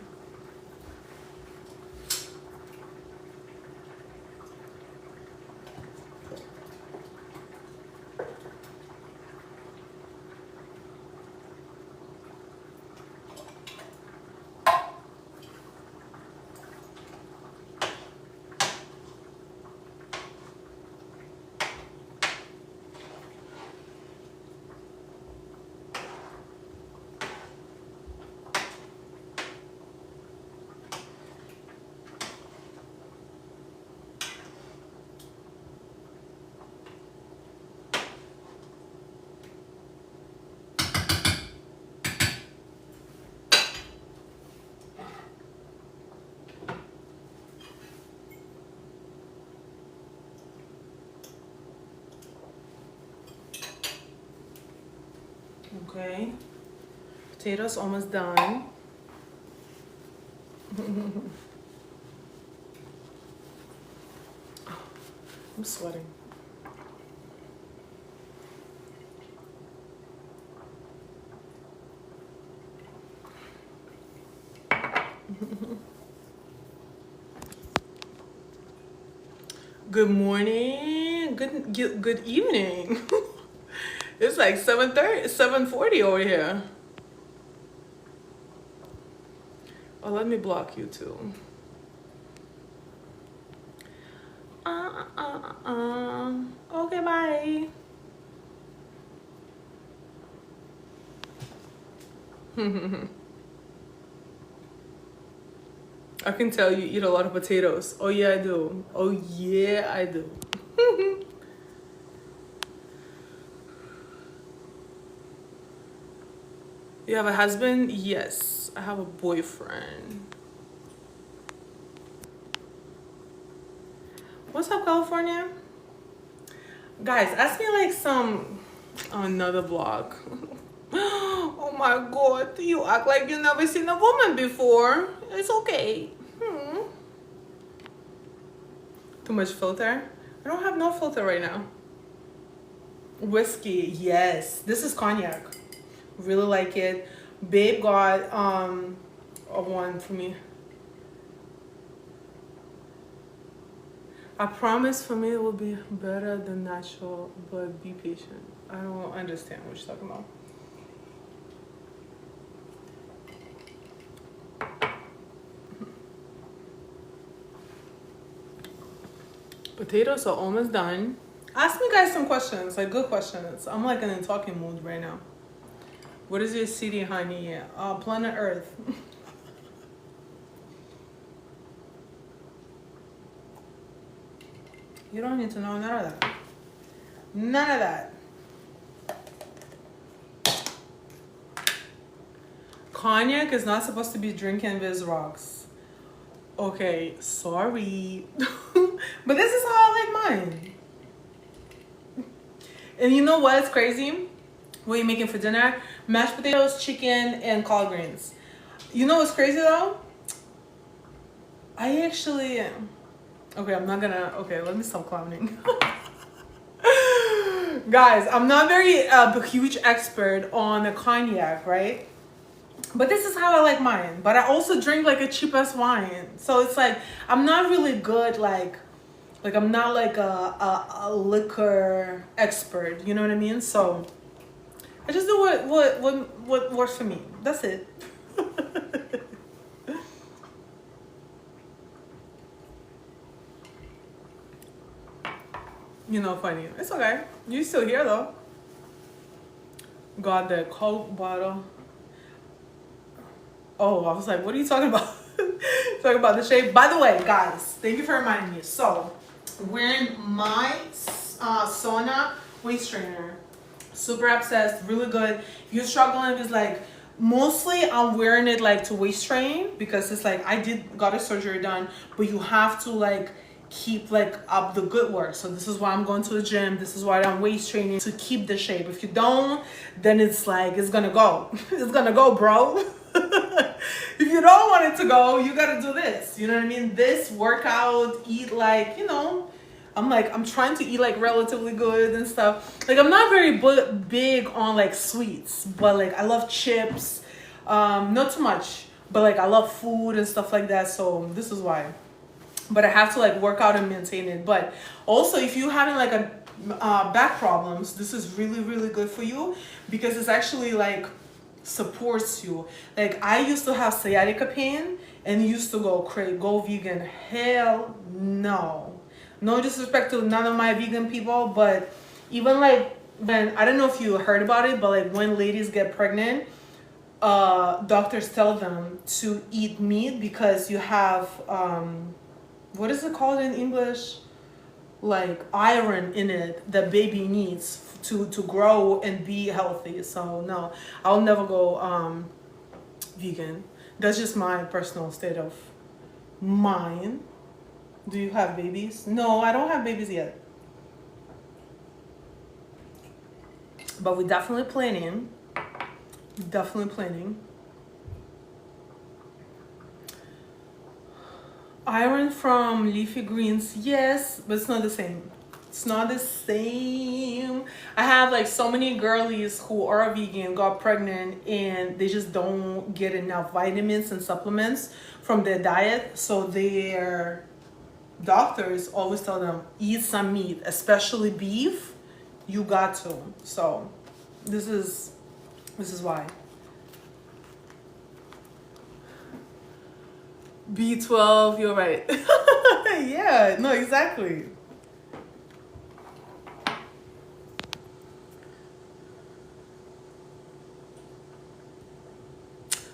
Okay, potatoes almost done. I'm sweating. Good morning. Good evening. It's like 7:40 over here. Oh, let me block you too. Okay, bye. I can tell you eat a lot of potatoes. Oh yeah, I do. Oh yeah, I do. You have a husband? Yes, I have a boyfriend. What's up, California? Guys, ask me like some another blog. Oh my god, you act like you never seen a woman before. It's okay. Too much filter? I don't have no filter right now. Whiskey, yes. This is cognac. Really like it. Babe got a one for me. I promise for me it will be better than natural, but be patient. I don't understand what you're talking about. Potatoes are almost done. Ask me guys some questions, like good questions. I'm like in a talking mood right now. What is your city, honey? Planet Earth. You don't need to know none of that. None of that. Cognac is not supposed to be drinking with rocks. Okay, sorry. But this is how I like mine. And you know what's crazy? What are you making for dinner? Mashed potatoes, chicken, and collard greens. You know what's crazy though? I actually... Okay, I'm not gonna... Okay, let me stop clowning. Guys, I'm not very a huge expert on the cognac, right? But this is how I like mine. But I also drink like a cheap ass wine. So it's like, I'm not really good like I'm not like a liquor expert. You know what I mean? So I just do what works for me. That's it. You know, funny. It's okay. You still here though. Got the Coke bottle. Oh, I was like, what are you talking about? Talking about the shape. By the way, guys, thank you for reminding me. So, wearing my Sona waist trainer. Super obsessed, really good. If you're struggling with like, mostly I'm wearing it like to waist train because it's like, I got a surgery done, but you have to like keep like up the good work. So this is why I'm going to the gym. This is why I'm waist training to keep the shape. If you don't, then it's like, it's gonna go. It's gonna go, bro. If you don't want it to go, you gotta do this. You know what I mean? This workout, eat like, you know, I'm trying to eat like relatively good and stuff. Like I'm not very big on like sweets, but like I love chips. Not too much, but like I love food and stuff like that. So this is why. But I have to like work out and maintain it. But also if you're having like a back problems, this is really, really good for you because it's actually like supports you. Like I used to have sciatica pain and used to go vegan. Hell no. No disrespect to none of my vegan people, but even like when, I don't know if you heard about it, but like when ladies get pregnant, doctors tell them to eat meat because you have what is it called in English? Like iron in it that baby needs to grow and be healthy. So no, I'll never go vegan. That's just my personal state of mind. Do you have babies? No, I don't have babies yet. But we're definitely planning. Definitely planning. Iron from leafy greens, yes, but it's not the same. It's not the same. I have like so many girlies who are vegan, got pregnant, and they just don't get enough vitamins and supplements from their diet. So their doctors always tell them, eat some meat, especially beef. You got to. So this is why. B12, you're right. Yeah, no, exactly.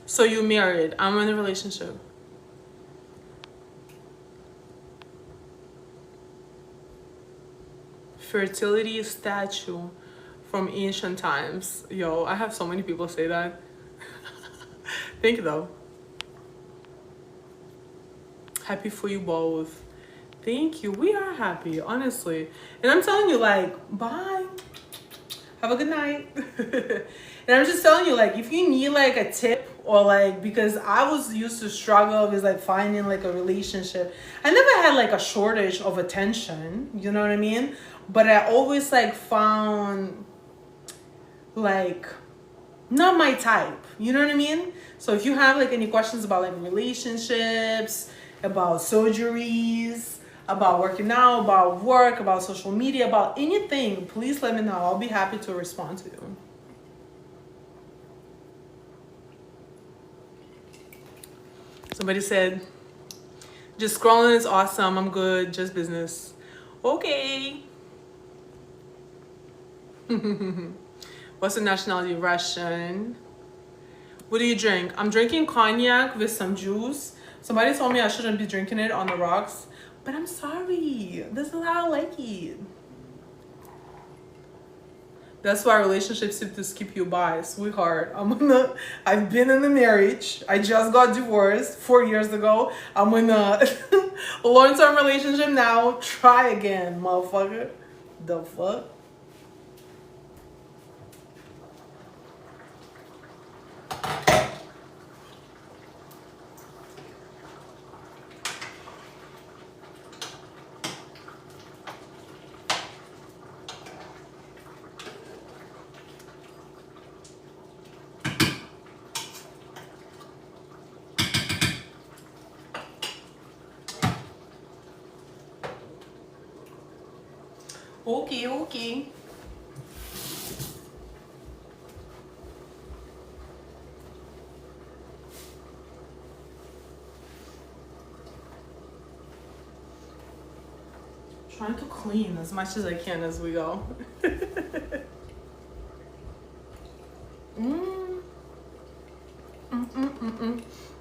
So you married. I'm in a relationship. Fertility statue from ancient times. Yo, I have so many people say that. Thank you though. Happy for you both. Thank you. We are happy, honestly. And I'm telling you, like, bye. Have a good night. And I'm just telling you, like, if you need like a tip or like, because I was used to struggle with like finding like a relationship. I never had like a shortage of attention, you know what I mean? But I always like found like not my type, you know what I mean? So if you have like any questions about like relationships, about surgeries, about working out, about work, about social media, about anything, please let me know. I'll be happy to respond to you. Somebody said, just scrolling is awesome. I'm good. Just business. Okay. What's the nationality? Russian. What do you drink? I'm drinking cognac with some juice. Somebody told me I shouldn't be drinking it on the rocks, but I'm sorry. This is how I like it. That's why relationships seem to skip you by, sweetheart. I've been in a marriage. I just got divorced 4 years ago. I'm in a long-term relationship now. Try again, motherfucker. The fuck? Okay, okay. Trying to clean as much as I can as we go.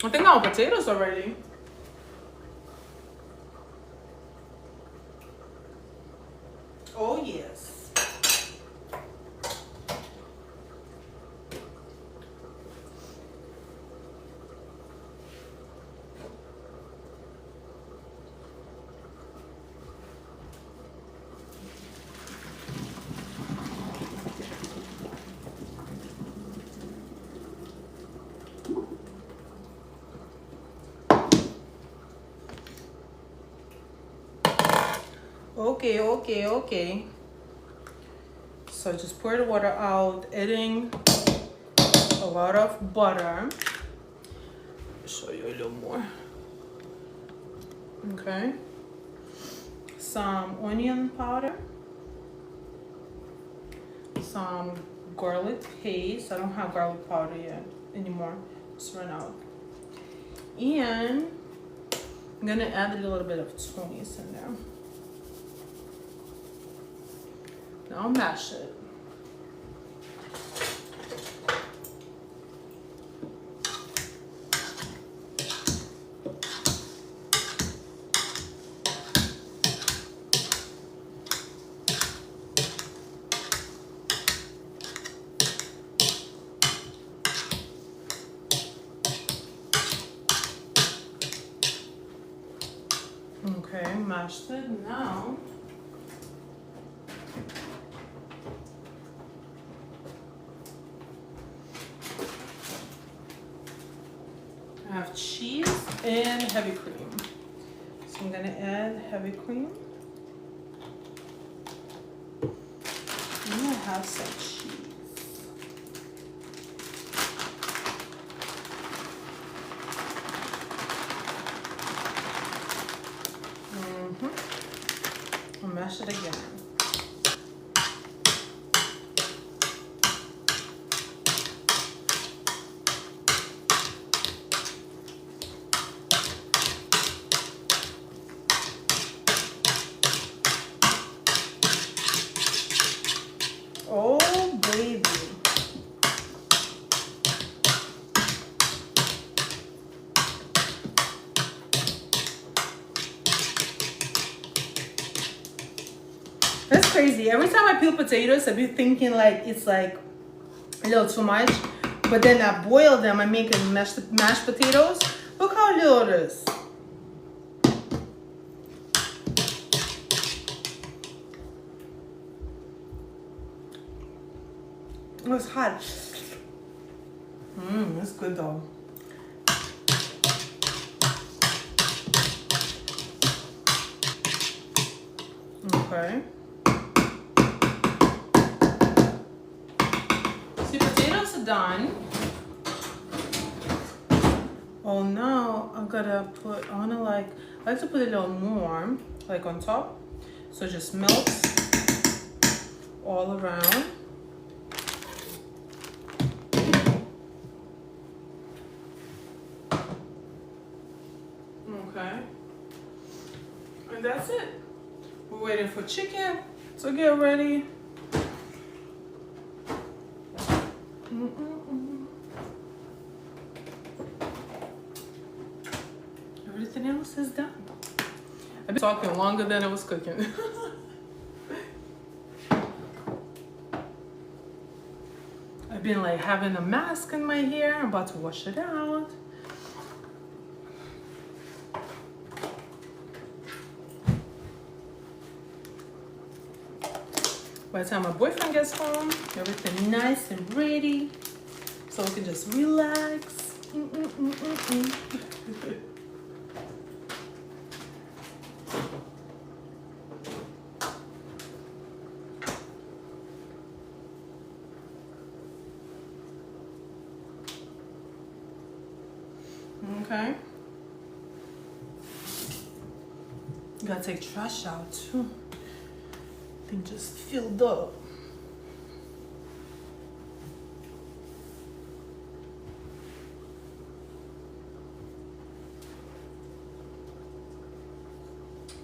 I think our potatoes are ready. Oh yes. Okay, okay, okay. So just pour the water out, adding a lot of butter. Show you a little more. Okay. Some onion powder. Some garlic paste. I don't have garlic powder yet anymore. It's run out. And I'm gonna add a little bit of tunis in there. Now mash it. Okay, mashed it now. I have cheese and heavy cream. So I'm gonna add heavy cream. I'm gonna have some cheese. I'll mash it again. crazy. Every time I peel potatoes, I be thinking like it's like a little too much. But then I boil them. I make mashed potatoes. Look how little it is. It was hot. It's good though. Okay. See, potatoes are done. Oh, now I'm gonna put, I like to put a little more, like on top. So it just melts all around. Okay. And that's it. We're waiting for chicken to get ready. Everything else is done. I've been talking longer than I was cooking. I've been like having a mask in my hair. I'm about to wash it out. By the time my boyfriend gets home, everything nice and ready, so we can just relax. Okay. You gotta take trash out too. Thing just filled up.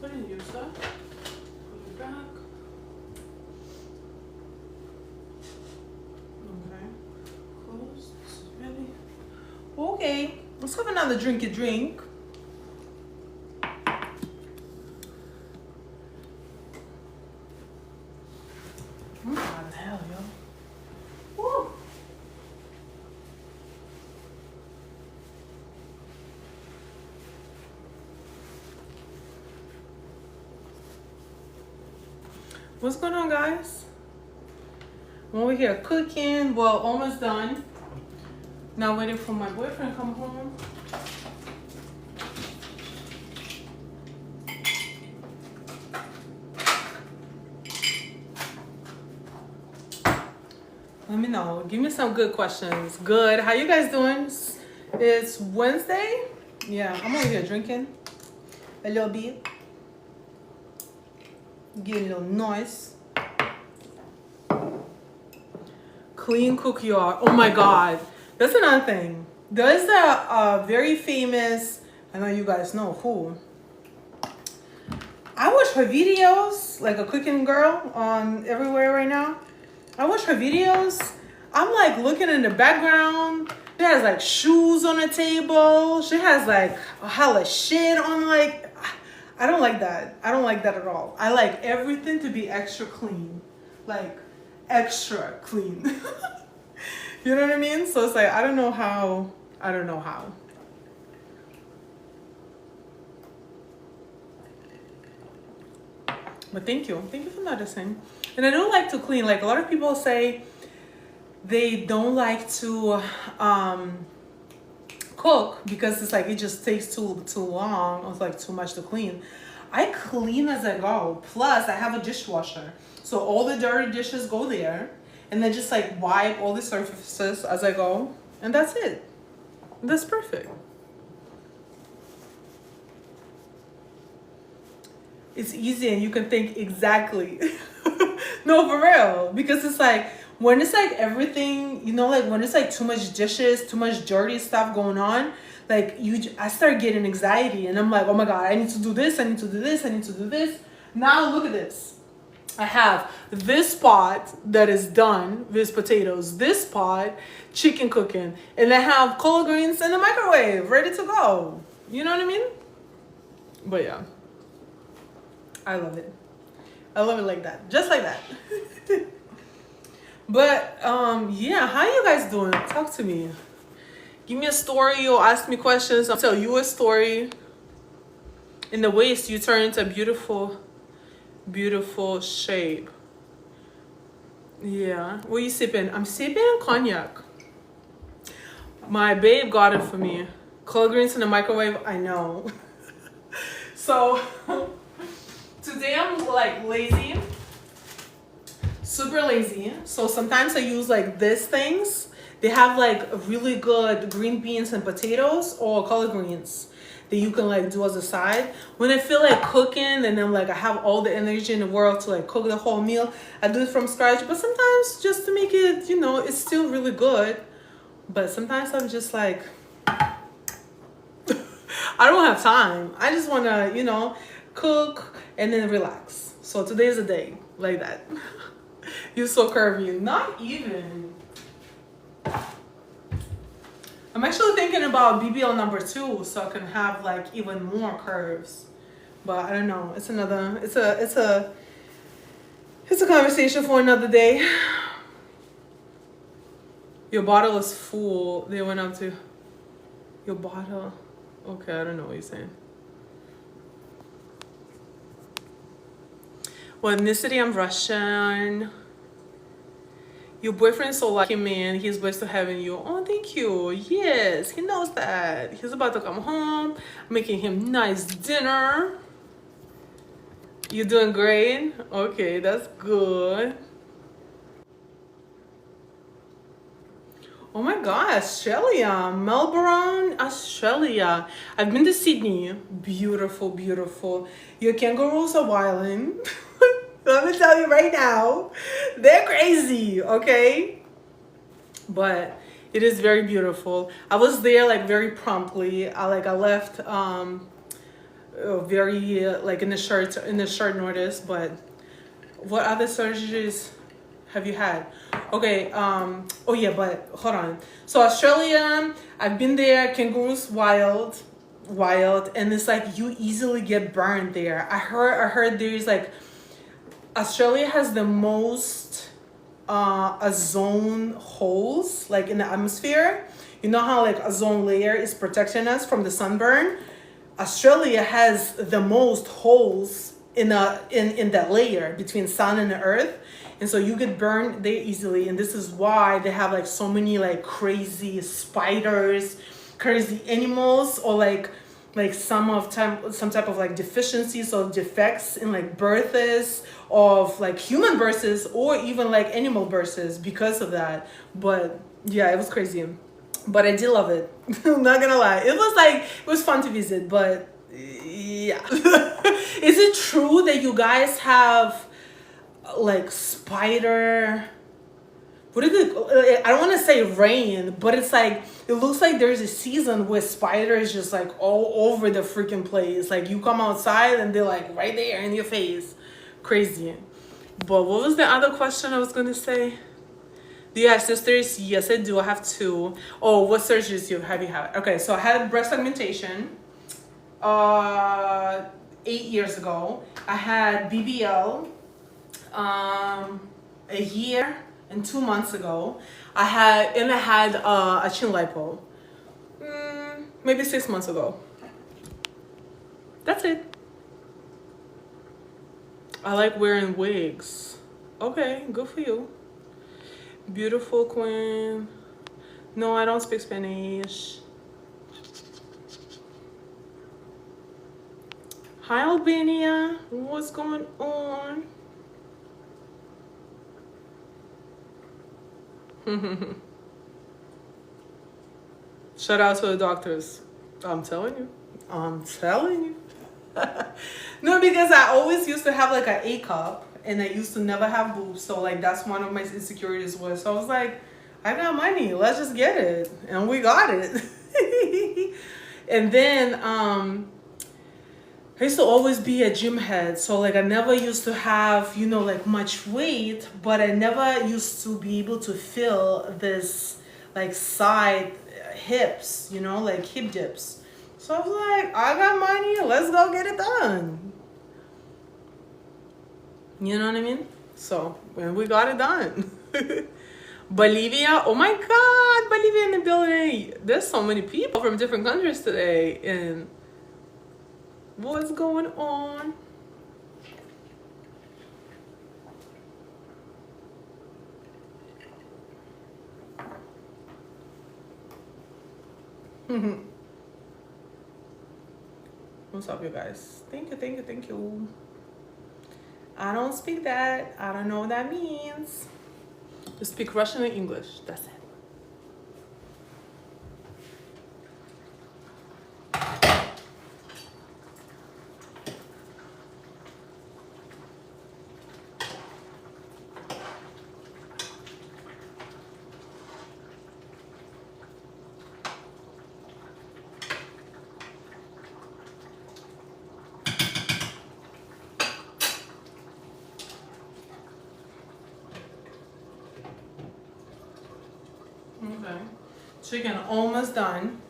Put in your stuff. Put it back. Okay. Close. Ready. Okay. Let's have another drinky drink. What the hell, yo? Woo. What's going on, guys? I'm over here cooking. Well, almost done. Now waiting for my boyfriend to come home. Let me know. Give me some good questions. Good. How you guys doing? It's Wednesday. Yeah, I'm over here drinking a little bit. Getting a little noise. Clean cookyard. Oh my God. That's another thing. There's a very famous, I know you guys know who. I watch her videos, like a cooking girl on everywhere right now. I watch her videos. I'm like looking in the background. She has like shoes on the table. She has like a hella shit on, like, I don't like that. I don't like that at all. I like everything to be extra clean. Like extra clean. You know what I mean? So it's like, I don't know how. But thank you for noticing. And I don't like to clean. Like a lot of people say they don't like to cook because it's like it just takes too long. It's like too much to clean. I clean as I go. Plus I have a dishwasher, so all the dirty dishes go there, and then just like wipe all the surfaces as I go, and that's it. That's perfect. It's easy and you can think exactly. No, for real. Because it's like, when it's like everything, you know, like when it's like too much dishes, too much dirty stuff going on, like I start getting anxiety and I'm like, oh my God, I need to do this, I need to do this, I need to do this. Now look at this. I have this pot that is done, this potatoes, this pot, chicken cooking, and I have collard greens in the microwave, ready to go. You know what I mean? But yeah. I love it. I love it like that. Just like that. But yeah, how you guys doing? Talk to me. Give me a story or ask me questions. I'll tell you a story. In the waist, you turn into a beautiful, beautiful shape. Yeah. What are you sipping? I'm sipping cognac. My babe got it for me. Collard greens in the microwave, I know. So today I'm like lazy. Super lazy. So sometimes I use like these things. They have like really good green beans and potatoes or collard greens that you can like do as a side. When I feel like cooking and then like I have all the energy in the world to like cook the whole meal, I do it from scratch. But sometimes just to make it, you know, it's still really good. But sometimes I'm just like, I don't have time. I just want to, you know, cook and then relax. So today's the day like that. You're so curvy. Not even. I'm actually thinking about BBL number 2 so I can have like even more curves. But I don't know. It's a conversation for another day. Your bottle is full. They went up to your bottle. Okay, I don't know what you're saying. Well, ethnicity, I'm Russian. Your boyfriend's so lucky, man. He's blessed to having you. Oh, thank you. Yes, he knows that. He's about to come home. I'm making him nice dinner. You doing great? Okay, that's good. Oh my God, Australia, Melbourne, Australia. I've been to Sydney. Beautiful, beautiful. Your kangaroos are wilding. Let me tell you right now, they're crazy, okay? But it is very beautiful. I was there like very promptly. I left very like in the short notice. But what other surgeries have you had? Okay, oh yeah, but hold on. So Australia, I've been there. Kangaroos wild, and it's like you easily get burned there. I heard there's like Australia has the most ozone holes like in the atmosphere. You know how like ozone layer is protecting us from the sunburn? Australia has the most holes in that layer between sun and the earth. And so you get burned there easily. And this is why they have like so many like crazy spiders, crazy animals, or like some type of like deficiencies or defects in like births of like human births or even like animal births because of that. But yeah, it was crazy. But I did love it. I'm not gonna lie. It was fun to visit, but yeah. Is it true that you guys have like spider, what is it? I don't want to say rain, but it's like it looks like there's a season where spiders just like all over the freaking place. Like you come outside and they're like right there in your face. Crazy. But what was the other question I was gonna say? Do you have sisters? Yes, I do. I have 2. Oh, what surgeries have you had? Okay, so I had breast augmentation 8 years ago. I had BBL a year and 2 months ago. I had a chin lipo maybe 6 months ago. That's it. I like wearing wigs. Okay, good for you. Beautiful queen. No, I don't speak Spanish. Hi, Albania. What's going on? Shout out to the doctors. I'm telling you. No, because I always used to have like an A cup and I used to never have boobs. So like that's one of my insecurities was. So I was like, I got money. Let's just get it. And we got it. And then I used to always be a gym head. So like I never used to have, you know, like much weight, but I never used to be able to feel this like side hips, you know, like hip dips. So I was like, I got money, let's go get it done. You know what I mean? So, when we got it done. Bolivia, oh my God, Bolivia in the building. There's so many people from different countries today. And what's going on? What's up, you guys? Thank you, thank you, thank you. I don't speak that. I don't know what that means. You speak Russian and English. That's it. Okay. Chicken almost done.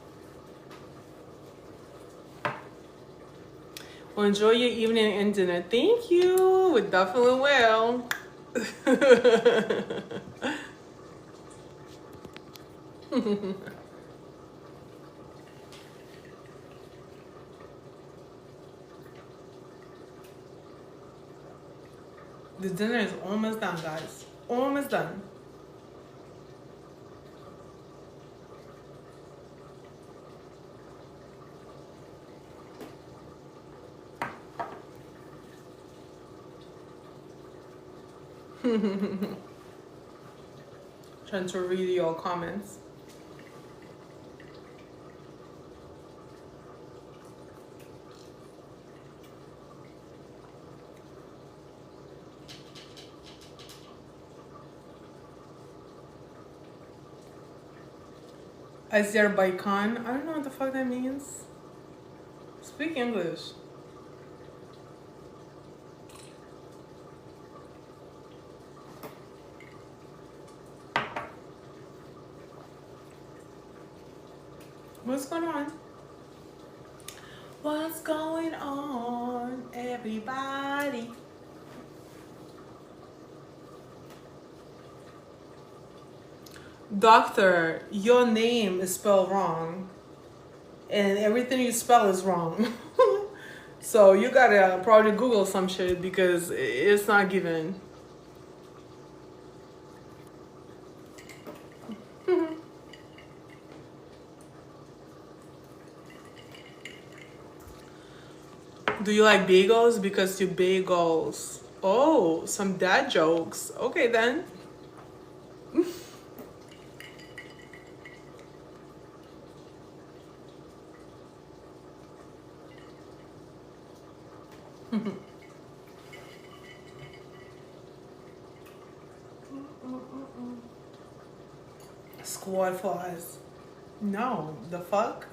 Well, enjoy your evening and dinner. Thank you. We definitely will. The dinner is almost done, guys. Almost done. Trying to read your comments. Azerbaijan. I don't know what the fuck that means. Speak English. What's going on? What's going on, everybody? Doctor, your name is spelled wrong. And everything you spell is wrong. So you gotta probably Google some shit because it's not given. Do you like bagels? Because you bagels. Oh, some dad jokes. Okay then. Squad flies. No, the fuck?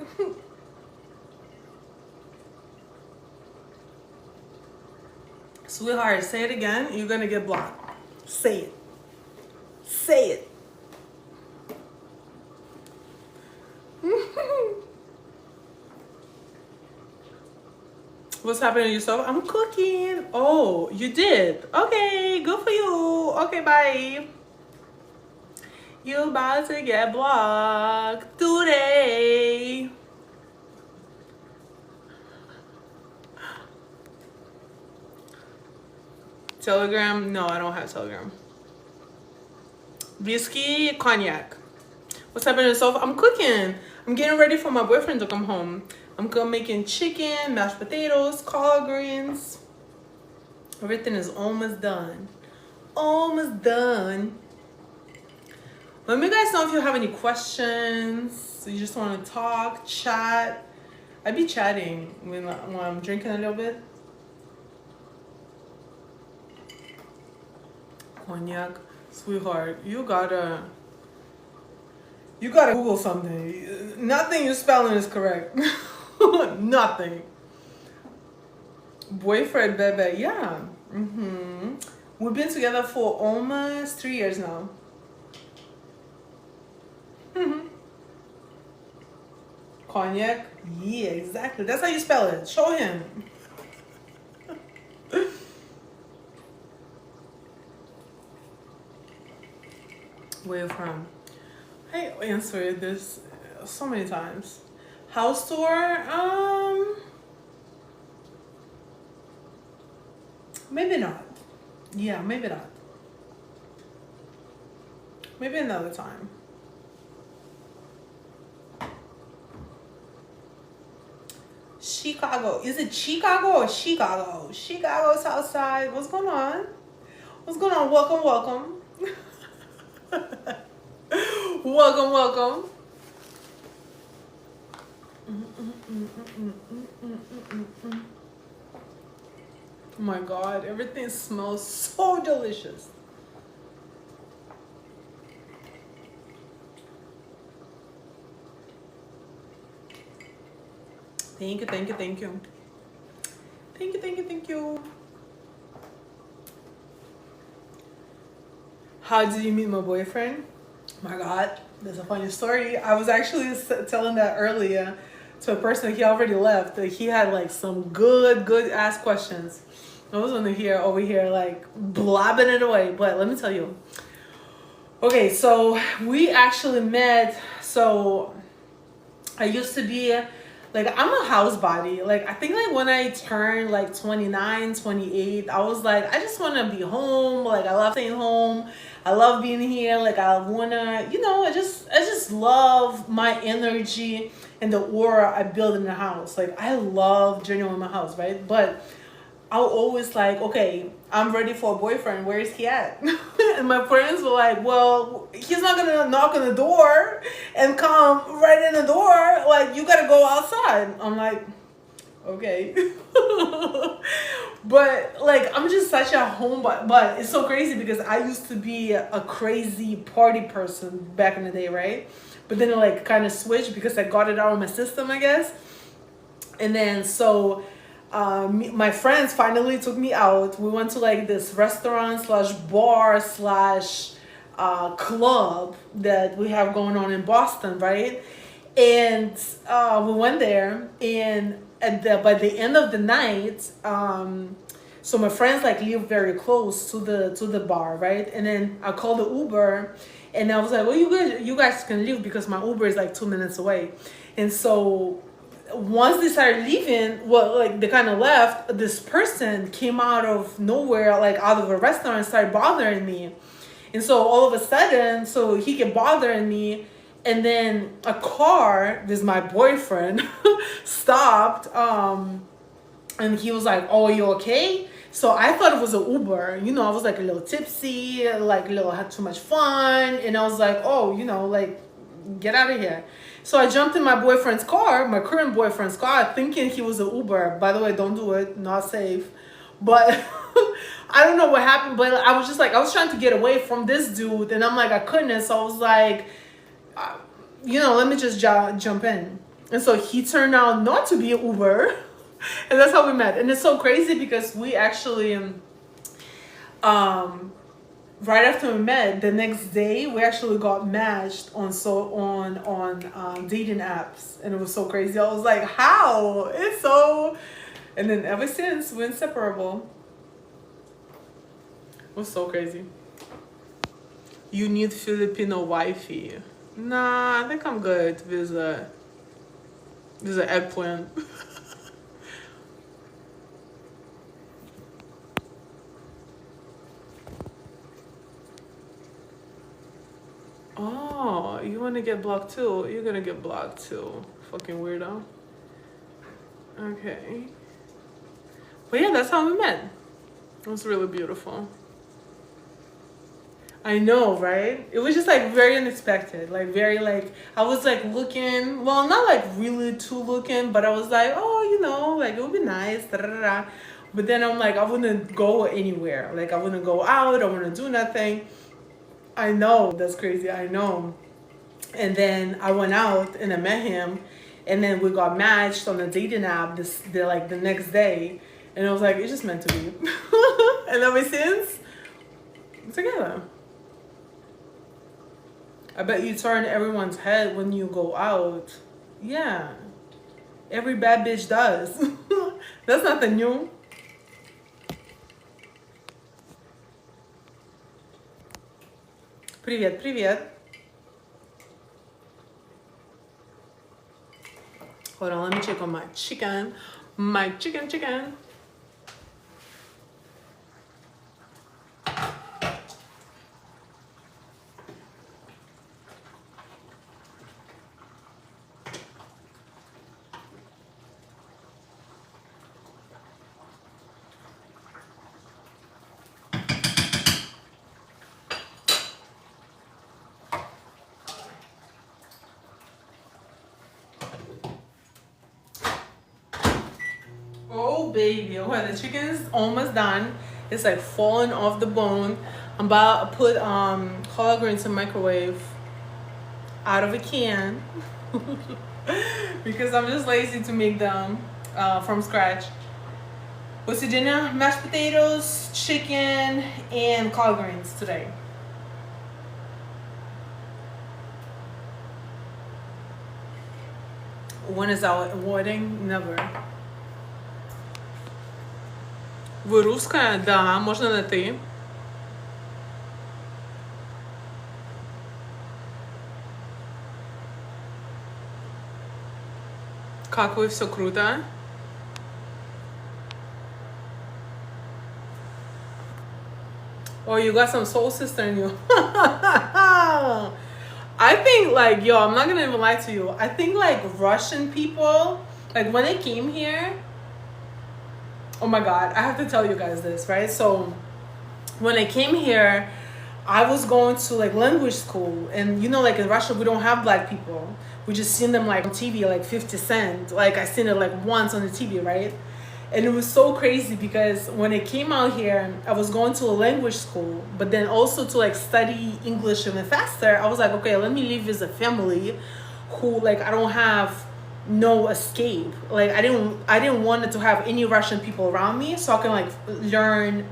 Sweetheart, say it again. You're gonna get blocked. Say it. Say it. What's happening to yourself? I'm cooking. Oh, you did? Okay, good for you. Okay, bye. You about to get blocked today. Telegram? No, I don't have Telegram. Whiskey, cognac. What's happening to yourself? I'm cooking. I'm getting ready for my boyfriend to come home. I'm making chicken, mashed potatoes, collard greens. Everything is almost done. Almost done. Let me guys know if you have any questions. You just want to talk, chat. I be chatting when I'm drinking a little bit. Cognac, sweetheart, you gotta Google something. Nothing you're spelling is correct. Nothing. Boyfriend, baby, yeah. We've been together for almost 3 years now. Cognac, yeah, exactly. That's how you spell it. Show him. Where you from? I answered this so many times. House tour? Maybe not. Yeah, maybe not. Maybe another time. Chicago. Is it Chicago or Chicago? Chicago Southside. What's going on? What's going on? Welcome, welcome. Welcome, welcome. Oh my God, everything smells so delicious. Thank you, thank you, thank you. Thank you, thank you, thank you. How did you meet my boyfriend? Oh my God, there's a funny story. I was actually telling that earlier to a person. He already left. Like, he had like some good ass questions. I was over here like blabbing it away. But let me tell you. Okay, so we actually met. So I used to be like, I'm a house body. Like, I think like when I turned like 29, 28, I was like, I just want to be home. Like, I love staying home. I love being here. Like, I want to, you know, I just love my energy and the aura I build in the house. Like, I love journeying in my house, right? But I was always like, okay, I'm ready for a boyfriend. Where is he at? And my friends were like, well, he's not going to knock on the door and come right in the door. Like, you got to go outside. I'm like, okay. But like, I'm just such a homebody. But it's so crazy because I used to be a crazy party person back in the day, right? But then it like kind of switched because I got it out of my system, I guess. And then so my friends finally took me out. We went to like this restaurant slash bar slash club that we have going on in Boston, right? And we went there, and by the end of the night, so my friends like live very close to the bar, right? And then I called the Uber, and I was like, well, you guys can leave because my Uber is like 2 minutes away. And so once they started leaving, well, like they kind of left, this person came out of nowhere, like out of a restaurant, and started bothering me. And so all of a sudden, so he kept bothering me, and then a car, this is my boyfriend, stopped, and he was like, oh, are you okay? So I thought it was an Uber. You know, I was like a little tipsy, like a little, had too much fun. And I was like, oh, you know, like, get out of here. So I jumped in my boyfriend's car, my current boyfriend's car, thinking he was an Uber. By the way, don't do it, not safe. But I don't know what happened, but I was just like, I was trying to get away from this dude, and I'm like, I couldn't. So I was like, you know, let me just jump in. And so he turned out not to be an Uber. And that's how we met. And it's so crazy because we actually, right after we met, the next day we actually got matched on dating apps, and it was so crazy. I was like, how? It's so, and then ever since we're inseparable. It was so crazy. You need Filipino wifey. Nah, I think I'm good. There's an eggplant. Oh, you want to get blocked too? You're gonna get blocked too. Fucking weirdo. Okay. But yeah, that's how we met. It was really beautiful. I know, right? It was just like very unexpected. Like very like, I was like looking, well, not like really too looking, but I was like, oh, you know, like it would be nice. Da, da, da, da. But then I'm like, I wouldn't go anywhere. Like I wouldn't go out. I wouldn't do nothing. I know, that's crazy, I know. And then I went out and I met him, and then we got matched on a dating app the next day. And I was like, it's just meant to be. And ever since, we're together. I bet you turn everyone's head when you go out. Yeah. Every bad bitch does. That's nothing new. Привет, привет. Hold on, let me check on my chicken. My chicken. Oh baby, okay, the chicken is almost done. It's like falling off the bone. I'm about to put collard greens in the microwave out of a can because I'm just lazy to make them from scratch. What's the dinner? Mashed potatoes, chicken, and collard greens today. When is our wedding? Never. Вы русская? Да, можно на ты. Как вы, все круто? Oh, you got some soul sister in you. I think like, yo, I'm not gonna even lie to you. I think like Russian people, like when they came here, oh my God, I have to tell you guys this, right? So when I came here, I was going to like language school, and you know, like in Russia, we don't have black people. We just seen them like on TV, like 50 Cent. Like I seen it like once on the TV, right? And it was so crazy because when I came out here, I was going to a language school, but then also to like study English even faster. I was like, okay, let me live with a family who like I don't have no escape. Like I didn't want it to have any Russian people around me, so I can like learn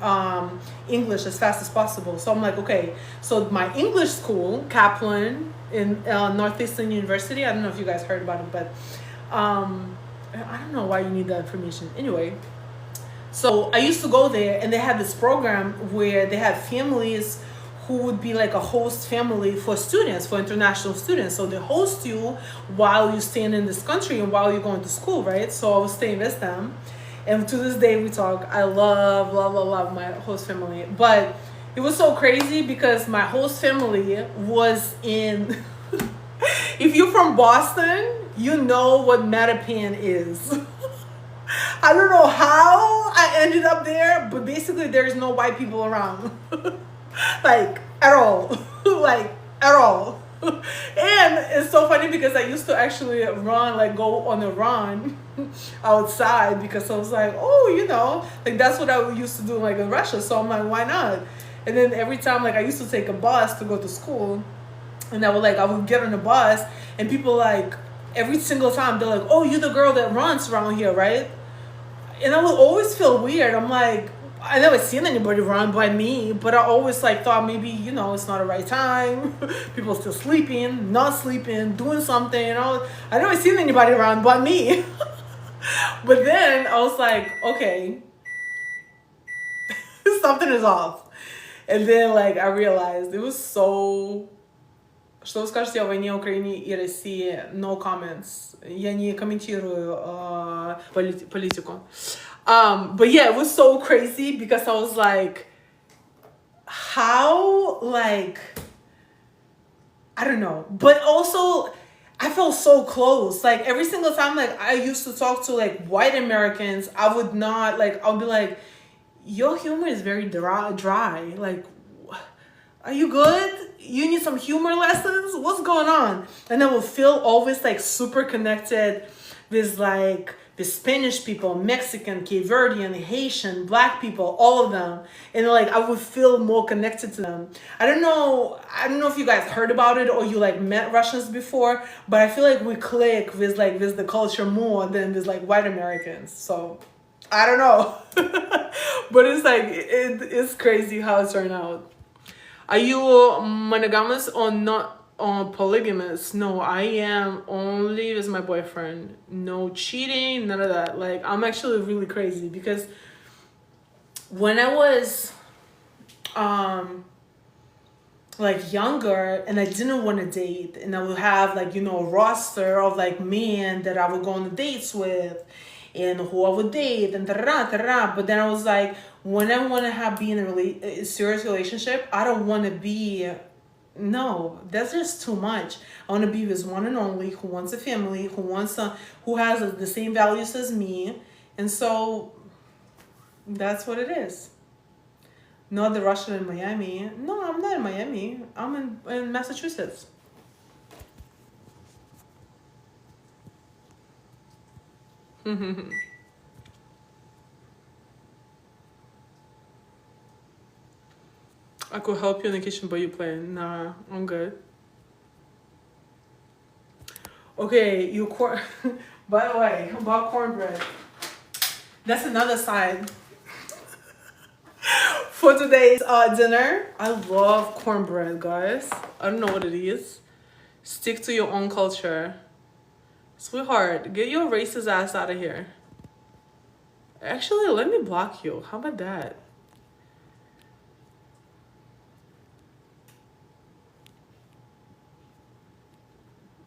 English as fast as possible. So I'm like, okay, so my English school, Kaplan in Northeastern University, I don't know if you guys heard about it, but I don't know why you need that information. Anyway, so I used to go there, and they had this program where they had families who would be like a host family for students, for international students. So they host you while you're staying in this country and while you're going to school, right? So I was staying with them. And to this day we talk. I love my host family. But it was so crazy because my host family was in, if you're from Boston, you know what Mattapan is. I don't know how I ended up there, but basically there's no white people around. Like at all. Like at all. And it's so funny because I used to actually run, like go on a run outside, because I was like, oh, you know, like that's what I used to do like in Russia. So I'm like, why not? And then every time, like I used to take a bus to go to school, and I would get on the bus, and people like every single time they're like, oh, you're the girl that runs around here, right? And I would always feel weird. I'm like, I never seen anybody run by me, but I always like thought maybe, you know, it's not the right time. People still sleeping, not sleeping, doing something, you know. I never seen anybody run by me. But then I was like, okay, something is off. And then like I realized it was so... Что вы скажете о войне Украины и России? No comments. Я не комментирую политику. But yeah, it was so crazy because I was like, how, like, I don't know. But also, I felt so close. Like, every single time, like, I used to talk to, like, white Americans, I would not, like, I'll be like, your humor is very dry. Like, are you good? You need some humor lessons? What's going on? And I would feel always, like, super connected with, like, the Spanish people, Mexican, Cape Verdean, Haitian, black people, all of them. And like I would feel more connected to them. I don't know if you guys heard about it or you like met Russians before, but I feel like we click with the culture more than with like white Americans. So I don't know. But it's like it's crazy how it turned out. Are you monogamous or not? Polygamous? No, I am only with my boyfriend. No cheating, none of that. Like I'm actually really crazy because when I was like younger and I didn't want to date, and I would have like, a roster of like men that I would go on the dates with and who I would date and da da da. But then I was like, when I want to be in a serious relationship, I don't want to be. No, that's just too much. I want to be this one and only who wants a family, who has the same values as me, and so that's what it is. Not the Russian in Miami. No, I'm not in Miami. I'm in Massachusetts. I could help you in the kitchen, but you playing. Nah, I'm good. Okay, you corn. By the way, about cornbread. That's another side for today's dinner. I love cornbread, guys. I don't know what it is. Stick to your own culture. Sweetheart, get your racist ass out of here. Actually, let me block you. How about that?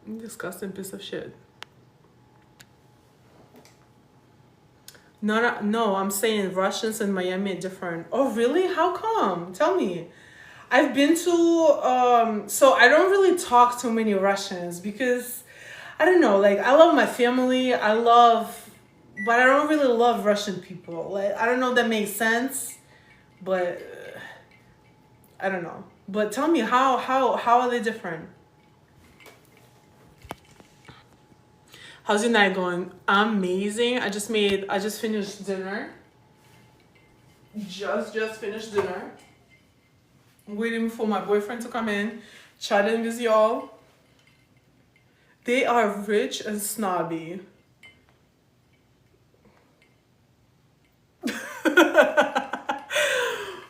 You disgusting piece of shit. No, I'm saying Russians in Miami are different. Oh, really? How come? Tell me. I've been to, so I don't really talk to many Russians because, I don't know, like, I love my family. But I don't really love Russian people. Like, I don't know if that makes sense, but I don't know. But tell me, how are they different? How's your night going? Amazing. I just finished dinner. Just finished dinner. Waiting for my boyfriend to come in. Chatting with y'all. They are rich and snobby.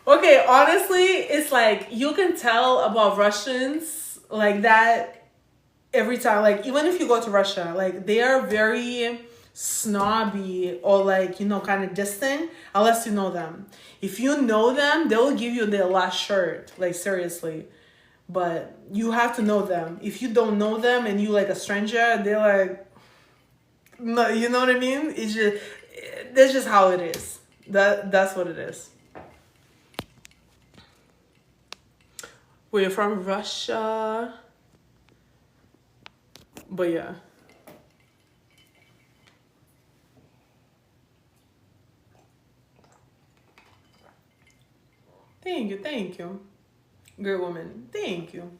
Okay, honestly, it's like you can tell about Russians like that every time. Like, even if you go to Russia, like, they are very snobby or like, kind of distant unless you know them. If you know them, they'll give you their last shirt, like, seriously. But you have to know them. If you don't know them and you like a stranger, they're like, no, you know what I mean? It's just, that's just how it is. That's what it is. We're from Russia. But yeah. Thank you. Great woman. Thank you.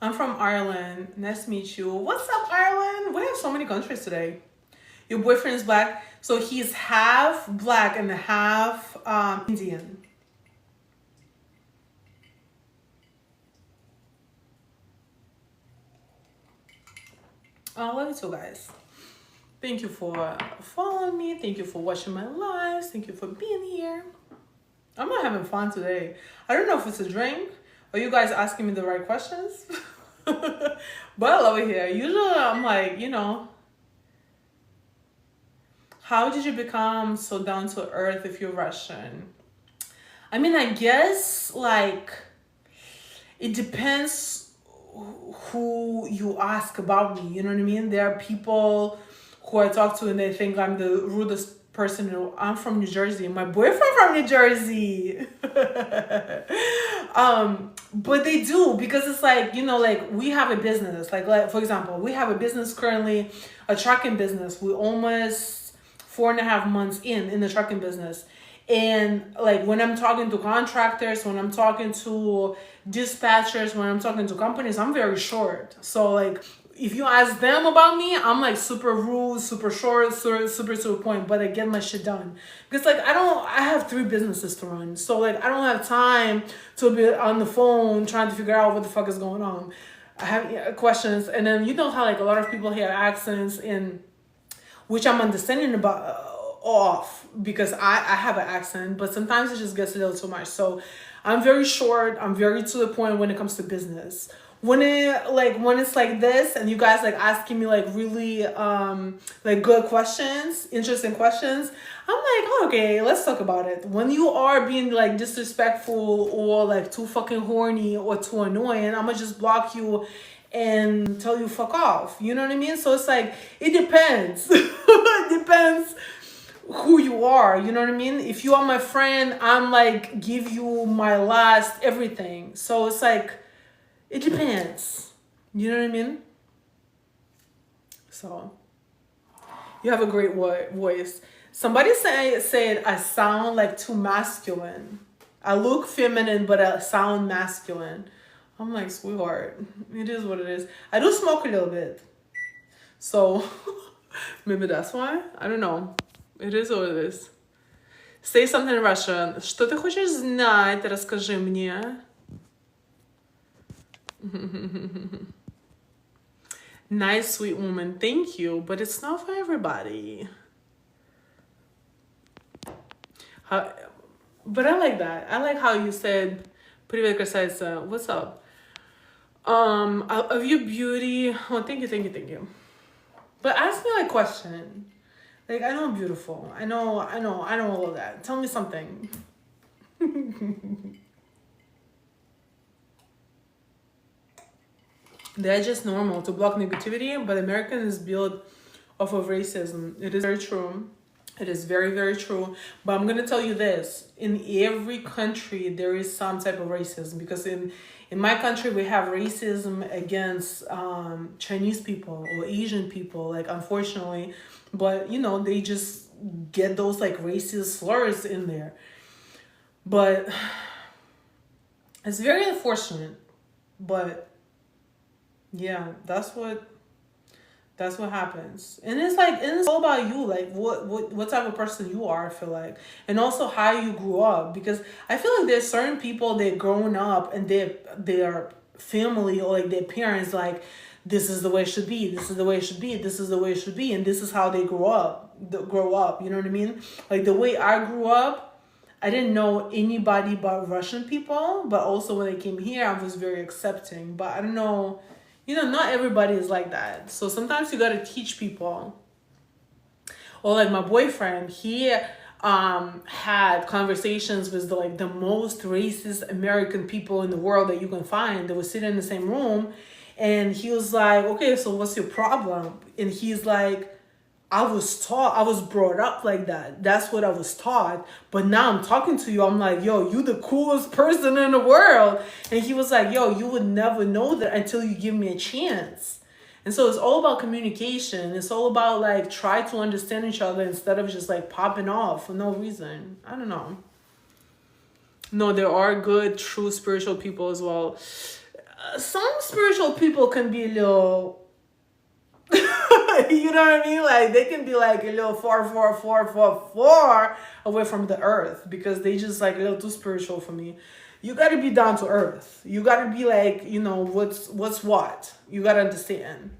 I'm from Ireland. Nice to meet you. What's up, Ireland? We have so many countries today. Your boyfriend is black, so he's half black and half Indian. I love you too, guys. Thank you for following me. Thank you for watching my lives. Thank you for being here. I'm not having fun today. I don't know if it's a drink or you guys asking me the right questions. But I love it here. Usually I'm like, how did you become so down to earth if you're Russian? I mean, I guess, like, it depends who you ask about me. You know what I mean? There are people who I talk to and they think I'm the rudest person. I'm from New Jersey. My boyfriend from New Jersey. But they do, because it's like, like, we have a business. Like for example, we have a business currently, a trucking business. We're almost 4.5 months in the trucking business. And like, when I'm talking to contractors, when I'm talking to dispatchers, when I'm talking to companies, I'm very short. So like, if you ask them about me, I'm like super rude, super short, super to the point, but I get my shit done. Because like, I have 3 businesses to run. So like, I don't have time to be on the phone trying to figure out what the fuck is going on. I have questions. And then how like a lot of people hear accents, in which I'm understanding about off, because I have an accent, but sometimes it just gets a little too much. So I'm very short. I'm very to the point when it comes to business. when it's like this and you guys like asking me like really like good questions, interesting questions, I'm like, okay, let's talk about it. When you are being like disrespectful or like too fucking horny or too annoying, I'm gonna just block you and tell you fuck off. You know what I mean? So it's like, it depends. It depends who you are. You know what I mean? If you are my friend, I'm like give you my last everything. So it's like, it depends. You know what I mean? So you have a great voice. Somebody said I sound like too masculine. I look feminine, but I sound masculine. I'm like, sweetheart, it is what it is. I do smoke a little bit. So maybe that's why. I don't know. It is what it is. Say something in Russian. Что ты хочешь знать? Расскажи мне. Nice, sweet woman. Thank you, but it's not for everybody. But I like that. I like how you said, "Привет, красавица. What's up?" Of your beauty. Oh, thank you. But ask me like question. Like, I know I'm beautiful. I know all of that. Tell me something. They're just normal to block negativity, but American is built off of racism. It is very true. It is very, very true. But I'm going to tell you this. In every country, there is some type of racism. Because in my country, we have racism against Chinese people or Asian people, like, unfortunately. But, you know, they just get those, like, racist slurs in there. But it's very unfortunate. But, yeah, that's what happens. And it's like, and it's all about you, like what type of person you are, I feel like. And also how you grew up. Because I feel like there's certain people that grown up and their family or like their parents, like, this is the way it should be, this is the way it should be, this is the way it should be, and this is how they grow up, you know what I mean? Like the way I grew up, I didn't know anybody but Russian people, but also when I came here, I was very accepting. But I don't know, you know, not everybody is like that. So sometimes you gotta teach people. Or like my boyfriend, he had conversations with the most racist American people in the world that you can find. They would sit in the same room, and he was like, okay, so what's your problem? And he's like, I was brought up like that. That's what I was taught. But now I'm talking to you, I'm like, yo, you the coolest person in the world. And he was like, yo, you would never know that until you give me a chance. And so it's all about communication. It's all about like try to understand each other instead of just like popping off for no reason. I don't know. No, there are good, true spiritual people as well. Some spiritual people can be a little... you know what I mean? Like they can be like a little far away from the earth because they just like a little too spiritual for me. You got to be down to earth. You got to be like, you know, what's what. You got to understand.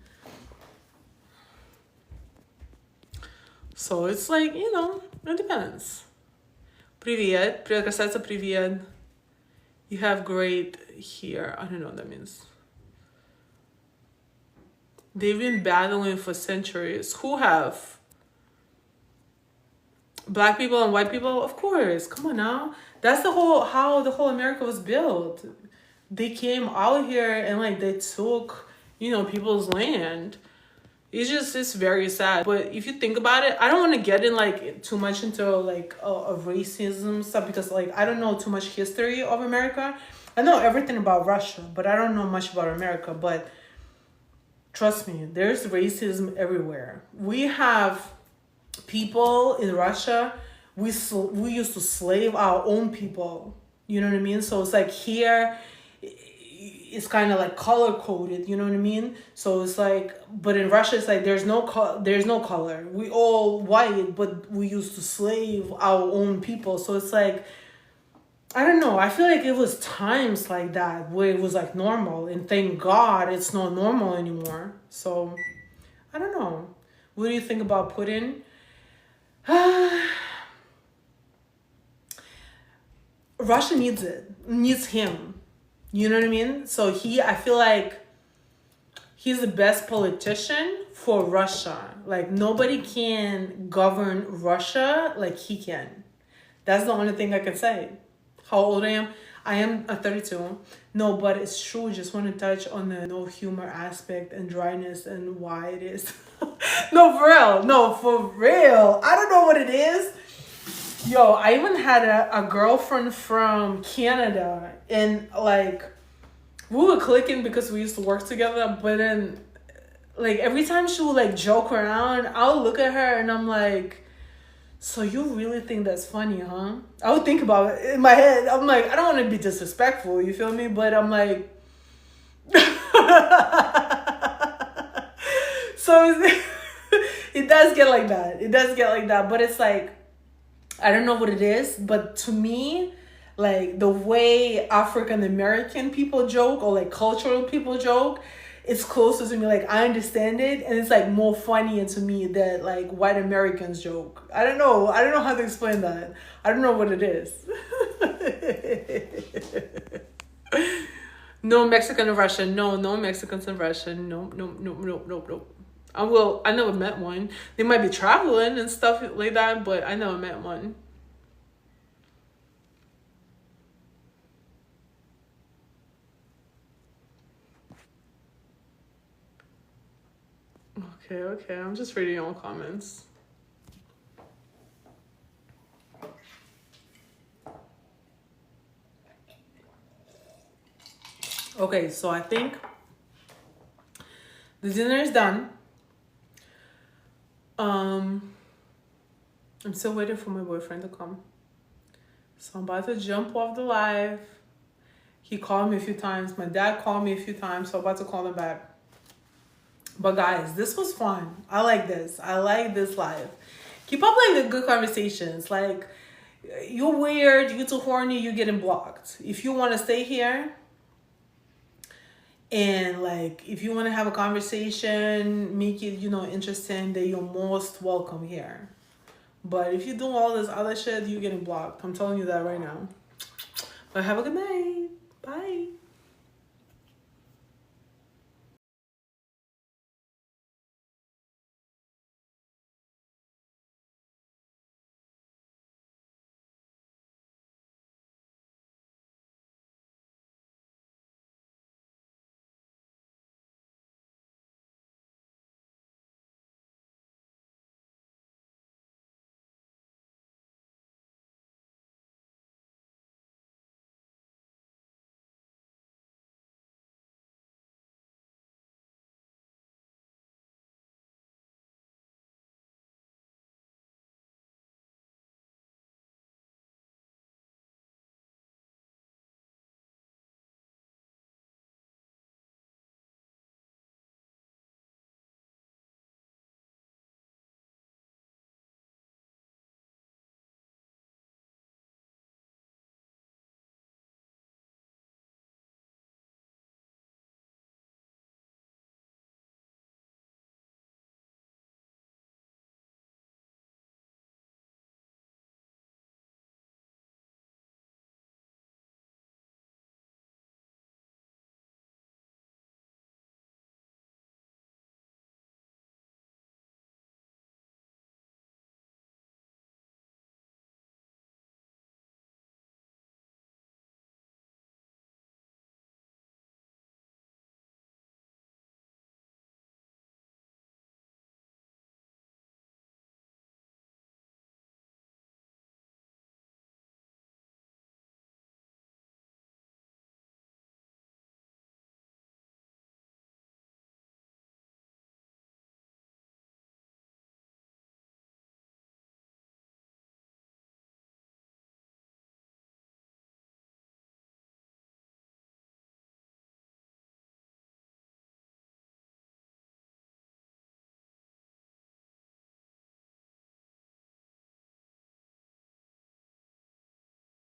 So it's like, you know, it depends. Привет. Привет, красавица, привет. You have great hair. I don't know what that means. They've been battling for centuries. Who have? Black people and white people? Of course. Come on now. That's how the whole America was built. They came out here and like they took, you know, people's land. It's very sad. But if you think about it, I don't want to get in like too much into like a racism stuff because like I don't know too much history of America. I know everything about Russia, but I don't know much about America. But trust me, there's racism everywhere. We have people in Russia, we used to slave our own people. You know what I mean? So it's like here, it's kind of like color coded. You know what I mean? So it's like, but in Russia, it's like there's no color. We all white, but we used to slave our own people. So it's like, I don't know. I feel like it was times like that where it was like normal, and thank God it's not normal anymore. So I don't know. What do you think about Putin? Russia needs him. You know what I mean? So I feel like he's the best politician for Russia. Like, nobody can govern Russia like he can. That's the only thing I can say. How old I am? I am 32. No, but it's true. Just want to touch on the no humor aspect and dryness and why it is. No, for real. No, for real. I don't know what it is. Yo, I even had a girlfriend from Canada, and like, we were clicking because we used to work together, but then like every time she would like joke around, I'll look at her and I'm like, so you really think that's funny, huh? I would think about it in my head. I'm like, I don't want to be disrespectful, you feel me? But I'm like, so it does get like that. It does get like that. But it's like, I don't know what it is, but to me, like the way African American people joke or like cultural people joke, it's closer to me. Like, I understand it, and it's like more funnier to me that like white Americans joke. I don't know how to explain that. I don't know what it is. No Mexican and Russian. No Mexicans and Russian. No. I never met one. They might be traveling and stuff like that, but I never met one. Okay. I'm just reading your comments. Okay, so I think the dinner is done. I'm still waiting for my boyfriend to come. So I'm about to jump off the live. He called me a few times. My dad called me a few times, so I'm about to call him back. But guys, this was fun. I like this. I like this live. Keep up like the good conversations. Like, you're weird, you're too horny, you're getting blocked. If you want to stay here and like, if you want to have a conversation, make it, interesting, then you're most welcome here. But if you do all this other shit, you're getting blocked. I'm telling you that right now. But have a good night. Bye.